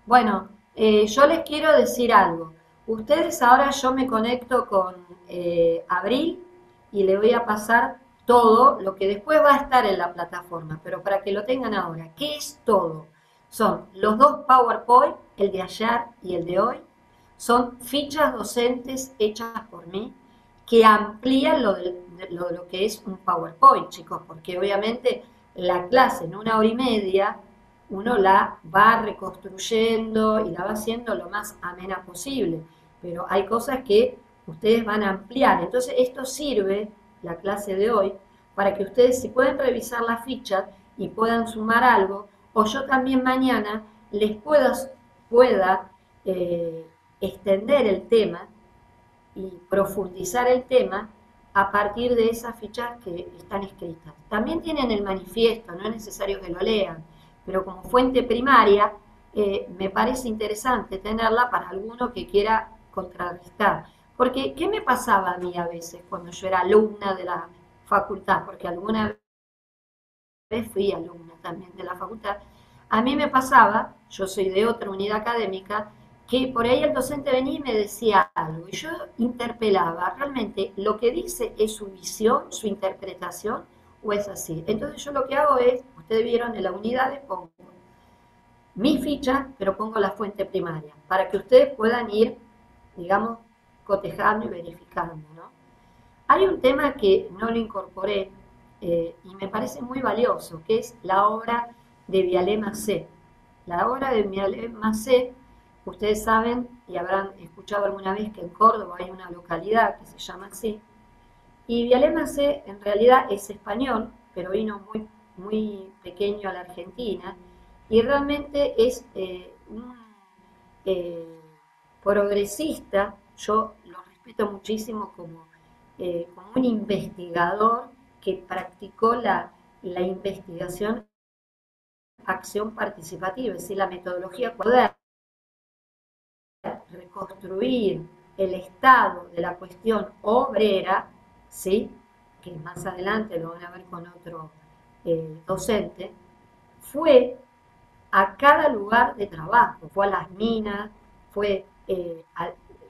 Bueno, yo les quiero decir algo. Ustedes ahora yo me conecto con Abril y le voy a pasar todo lo que después va a estar en la plataforma, pero para que lo tengan ahora. ¿Qué es todo? Son los dos PowerPoint, el de ayer y el de hoy. Son fichas docentes hechas por mí que amplían lo que es un PowerPoint, chicos, porque obviamente la clase en 1 hora y media uno la va reconstruyendo y la va haciendo lo más amena posible, pero hay cosas que ustedes van a ampliar. Entonces esto sirve, la clase de hoy, para que ustedes si pueden revisar la ficha y puedan sumar algo, o yo también mañana les pueda extender el tema y profundizar el tema a partir de esas fichas que están escritas. También tienen el manifiesto, no es necesario que lo lean, pero como fuente primaria me parece interesante tenerla para alguno que quiera contrarrestar. Porque, ¿qué me pasaba a mí a veces cuando yo era alumna de la facultad? Porque alguna vez fui alumna también de la facultad. A mí me pasaba, yo soy de otra unidad académica, que por ahí el docente venía y me decía algo, y yo interpelaba, ¿realmente lo que dice es su visión, su interpretación, o es así? Entonces yo lo que hago es, ustedes vieron en la unidad, pongo mi ficha, pero pongo la fuente primaria, para que ustedes puedan ir, digamos, cotejando y verificando, ¿no? Hay un tema que no lo incorporé y me parece muy valioso, que es la obra de Vialé Macé. La obra de Vialé Macé, ustedes saben y habrán escuchado alguna vez que en Córdoba hay una localidad que se llama así, y Vialé Macé en realidad es español, pero vino muy, muy pequeño a la Argentina, y realmente es un progresista, yo lo respeto muchísimo como un investigador que practicó la investigación acción participativa, es decir, la metodología poder reconstruir el estado de la cuestión obrera, ¿sí? Que más adelante lo van a ver con otro docente, fue a cada lugar de trabajo, fue a las minas,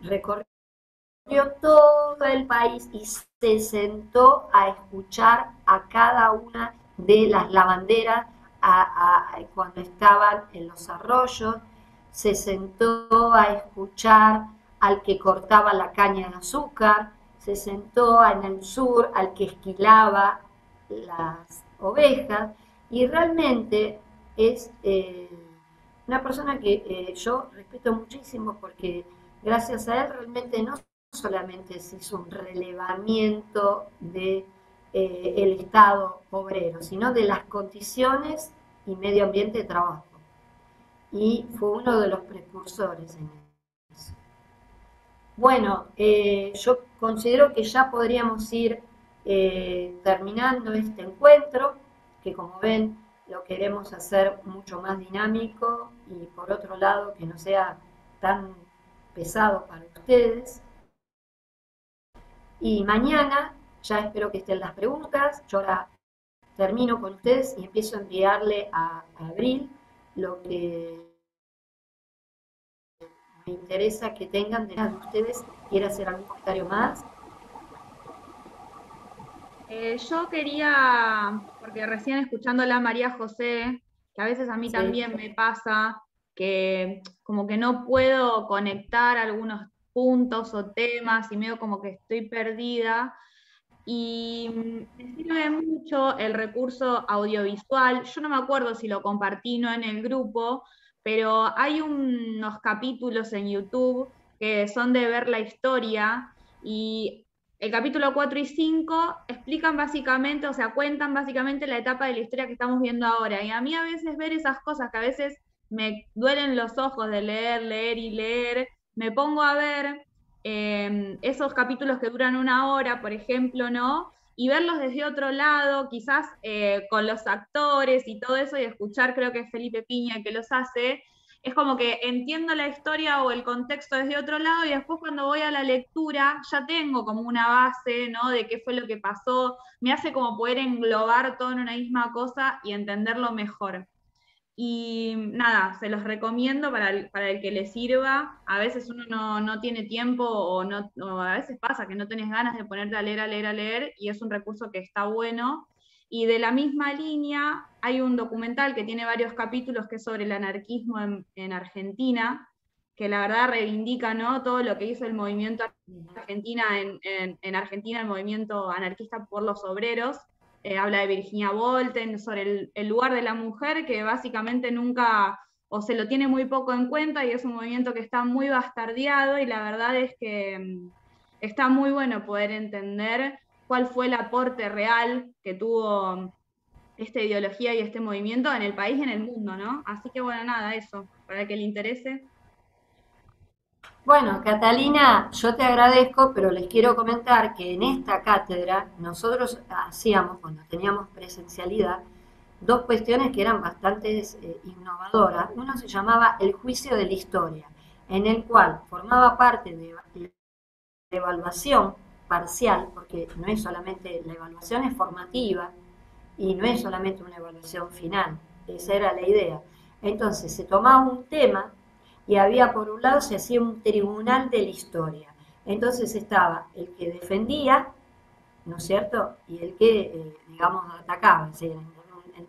recorrió todo el país y se sentó a escuchar a cada una de las lavanderas cuando estaban en los arroyos, se sentó a escuchar al que cortaba la caña de azúcar, se sentó en el sur al que esquilaba las ovejas, y realmente es una persona que yo respeto muchísimo porque gracias a él realmente no solamente se hizo un relevamiento de el estado obrero, sino de las condiciones y medio ambiente de trabajo. Y fue uno de los precursores en eso. Bueno, yo considero que ya podríamos ir terminando este encuentro, que como ven lo queremos hacer mucho más dinámico y por otro lado que no sea tan pesado para ustedes. Y mañana ya espero que estén las preguntas. Yo ahora termino con ustedes y empiezo a enviarle a Abril lo que me interesa que tengan de ustedes. ¿Quiere hacer algún comentario más? Yo quería, porque recién escuchándola a María José, que a veces a mí Sí. también me pasa que como que no puedo conectar algunos puntos o temas y medio como que estoy perdida. Y me sirve mucho el recurso audiovisual. Yo no me acuerdo si lo compartí no en el grupo, pero hay unos capítulos en YouTube que son de ver la historia y el capítulo 4 y 5 explican básicamente, o sea, cuentan básicamente la etapa de la historia que estamos viendo ahora. Y a mí a veces ver esas cosas que a veces me duelen los ojos de leer, leer y leer, me pongo a ver esos capítulos que duran 1 hora, por ejemplo, ¿no? y verlos desde otro lado, quizás con los actores y todo eso, y escuchar, creo que es Felipe Piña que los hace, es como que entiendo la historia o el contexto desde otro lado y después cuando voy a la lectura ya tengo como una base, ¿no? De qué fue lo que pasó, me hace como poder englobar todo en una misma cosa y entenderlo mejor. Y nada, se los recomiendo para el que le sirva. A veces uno no tiene tiempo o a veces pasa que no tenés ganas de ponerte a leer, a leer, a leer, y es un recurso que está bueno. Y de la misma línea hay un documental que tiene varios capítulos que es sobre el anarquismo en Argentina, que la verdad reivindica, ¿no?, todo lo que hizo el movimiento Argentina en Argentina, el movimiento anarquista por los obreros. Habla de Virginia Bolten, sobre el lugar de la mujer, que básicamente nunca, o se lo tiene muy poco en cuenta, y es un movimiento que está muy bastardeado, y la verdad es que está muy bueno poder entender cuál fue el aporte real que tuvo esta ideología y este movimiento en el país y en el mundo, ¿no? Así que bueno, nada, eso, para que le interese. Bueno, Catalina, yo te agradezco, pero les quiero comentar que en esta cátedra nosotros hacíamos, cuando teníamos presencialidad, dos cuestiones que eran bastante innovadoras. Uno se llamaba el juicio de la historia, en el cual formaba parte de la evaluación parcial, porque no es solamente, la evaluación es formativa y no es solamente una evaluación final, esa era la idea. Entonces se tomaba un tema y había, por un lado, se hacía un tribunal de la historia. Entonces estaba el que defendía, ¿no es cierto?, y el que, digamos, atacaba, es decir,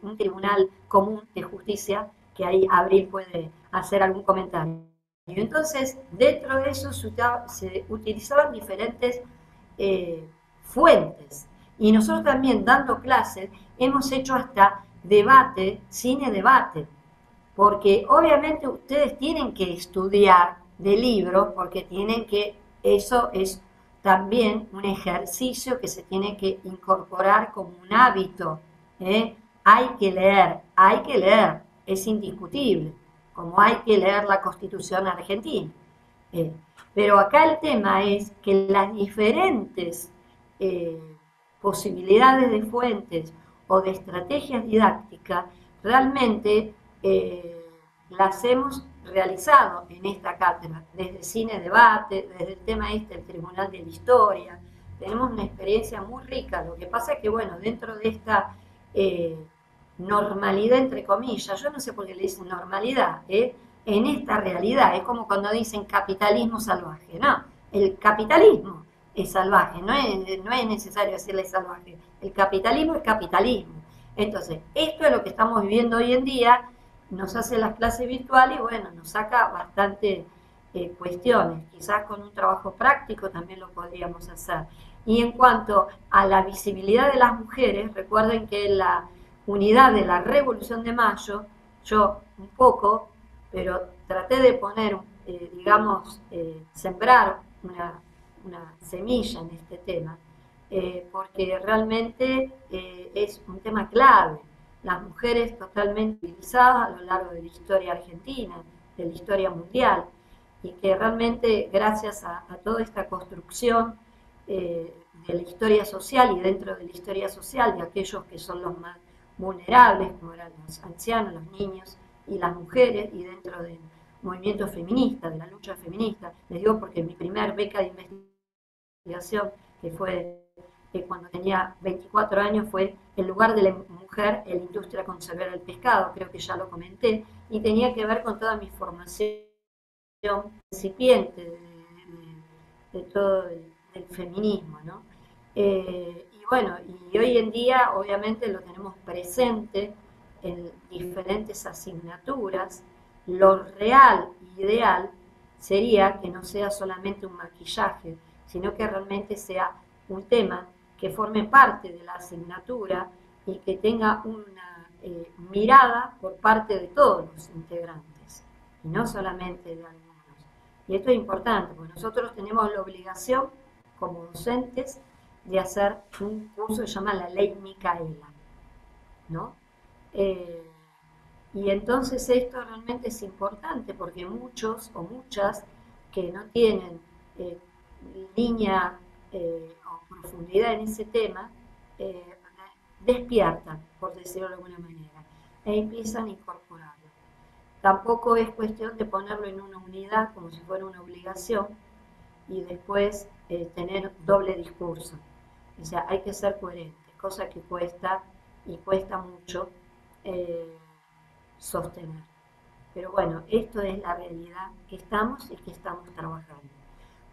un tribunal común de justicia, que ahí Abril puede hacer algún comentario. Y entonces, dentro de eso se utilizaban diferentes fuentes. Y nosotros también, dando clases, hemos hecho hasta debate, cine-debate, porque obviamente ustedes tienen que estudiar de libros, porque tienen que, eso es también un ejercicio que se tiene que incorporar como un hábito, ¿eh? Hay que leer, es indiscutible, como hay que leer la Constitución argentina. Pero acá el tema es que las diferentes posibilidades de fuentes o de estrategias didácticas realmente las hemos realizado en esta cátedra, desde cine debate, desde el tema el Tribunal de la Historia. Tenemos una experiencia muy rica. Lo que pasa es que, bueno, dentro de esta normalidad, entre comillas, yo no sé por qué le dicen normalidad, en esta realidad, es como cuando dicen capitalismo salvaje, no, el capitalismo es salvaje, no es necesario decirle salvaje, el capitalismo es capitalismo. Entonces, esto es lo que estamos viviendo hoy en día, nos hace las clases virtuales y bueno, nos saca bastante cuestiones, quizás con un trabajo práctico también lo podríamos hacer. Y en cuanto a la visibilidad de las mujeres, recuerden que la unidad de la Revolución de Mayo, yo un poco, pero traté de poner, digamos, sembrar una semilla en este tema, porque realmente es un tema clave. Las mujeres totalmente utilizadas a lo largo de la historia argentina, de la historia mundial, y que realmente gracias a toda esta construcción de la historia social y dentro de la historia social de aquellos que son los más vulnerables, como eran los ancianos, los niños y las mujeres, y dentro del movimiento feminista, de la lucha feminista, les digo porque mi primer beca de investigación, que fue cuando tenía 24 años, fue el lugar de la mujer en la industria conservera del pescado, creo que ya lo comenté, y tenía que ver con toda mi formación incipiente de todo el feminismo, ¿no? Y bueno, y hoy en día obviamente lo tenemos presente en diferentes asignaturas. Lo real y ideal sería que no sea solamente un maquillaje, sino que realmente sea un tema que forme parte de la asignatura y que tenga una mirada por parte de todos los integrantes, y no solamente de algunos. Y esto es importante, porque nosotros tenemos la obligación, como docentes, de hacer un curso que se llama la Ley Micaela, ¿no? Y entonces esto realmente es importante, porque muchos o muchas que no tienen línea o profundidad en ese tema, despiertan, por decirlo de alguna manera, e empiezan a incorporarlo. Tampoco es cuestión de ponerlo en una unidad como si fuera una obligación y después tener doble discurso. O sea, hay que ser coherente, cosa que cuesta y cuesta mucho sostener. Pero bueno, esto es la realidad que estamos y que estamos trabajando.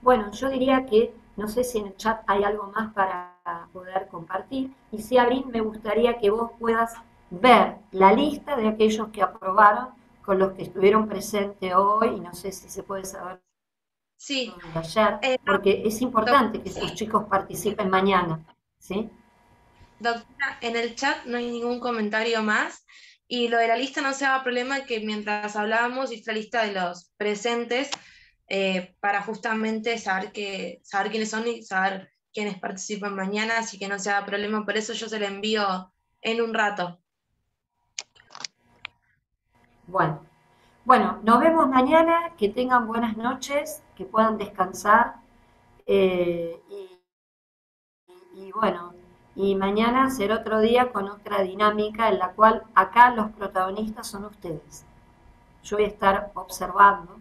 Bueno, yo diría que, no sé si en el chat hay algo más para poder compartir, y si Abril, me gustaría que vos puedas ver la lista de aquellos que aprobaron con los que estuvieron presentes hoy, y no sé si se puede saber Sí. de ayer, porque es importante que estos chicos participen mañana, ¿sí? Doctora, en el chat no hay ningún comentario más, y lo de la lista no se haga problema, que mientras hablábamos hice la lista de los presentes para justamente saber quiénes son y saber quiénes participan mañana, así que no se haga problema, por eso yo se lo envío en un rato. Bueno, nos vemos mañana, que tengan buenas noches, que puedan descansar, y bueno, y mañana será otro día con otra dinámica en la cual acá los protagonistas son ustedes. Yo voy a estar observando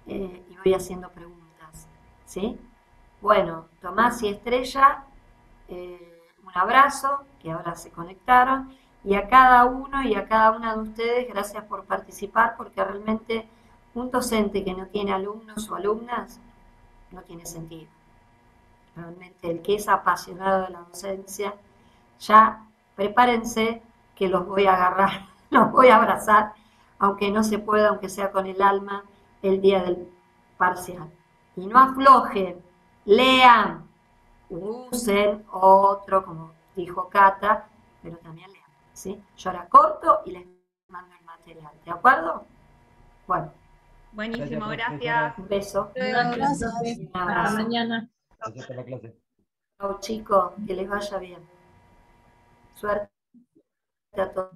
y voy haciendo preguntas, ¿sí? Bueno, Tomás y Estrella, un abrazo, que ahora se conectaron, y a cada uno y a cada una de ustedes, gracias por participar, porque realmente un docente que no tiene alumnos o alumnas no tiene sentido. Realmente el que es apasionado de la docencia, ya prepárense que los voy a agarrar, los voy a abrazar, aunque no se pueda, aunque sea con el alma, el día del parcial. Y no aflojen, lean, usen otro, como dijo Cata, pero también lean, ¿sí? Yo ahora corto y les mando el material, ¿de acuerdo? Bueno. Buenísimo, gracias. Un beso. Gracias. Un Hasta abrazo. mañana. Gracias por la clase. Chao, chicos, que les vaya bien. Suerte a todos.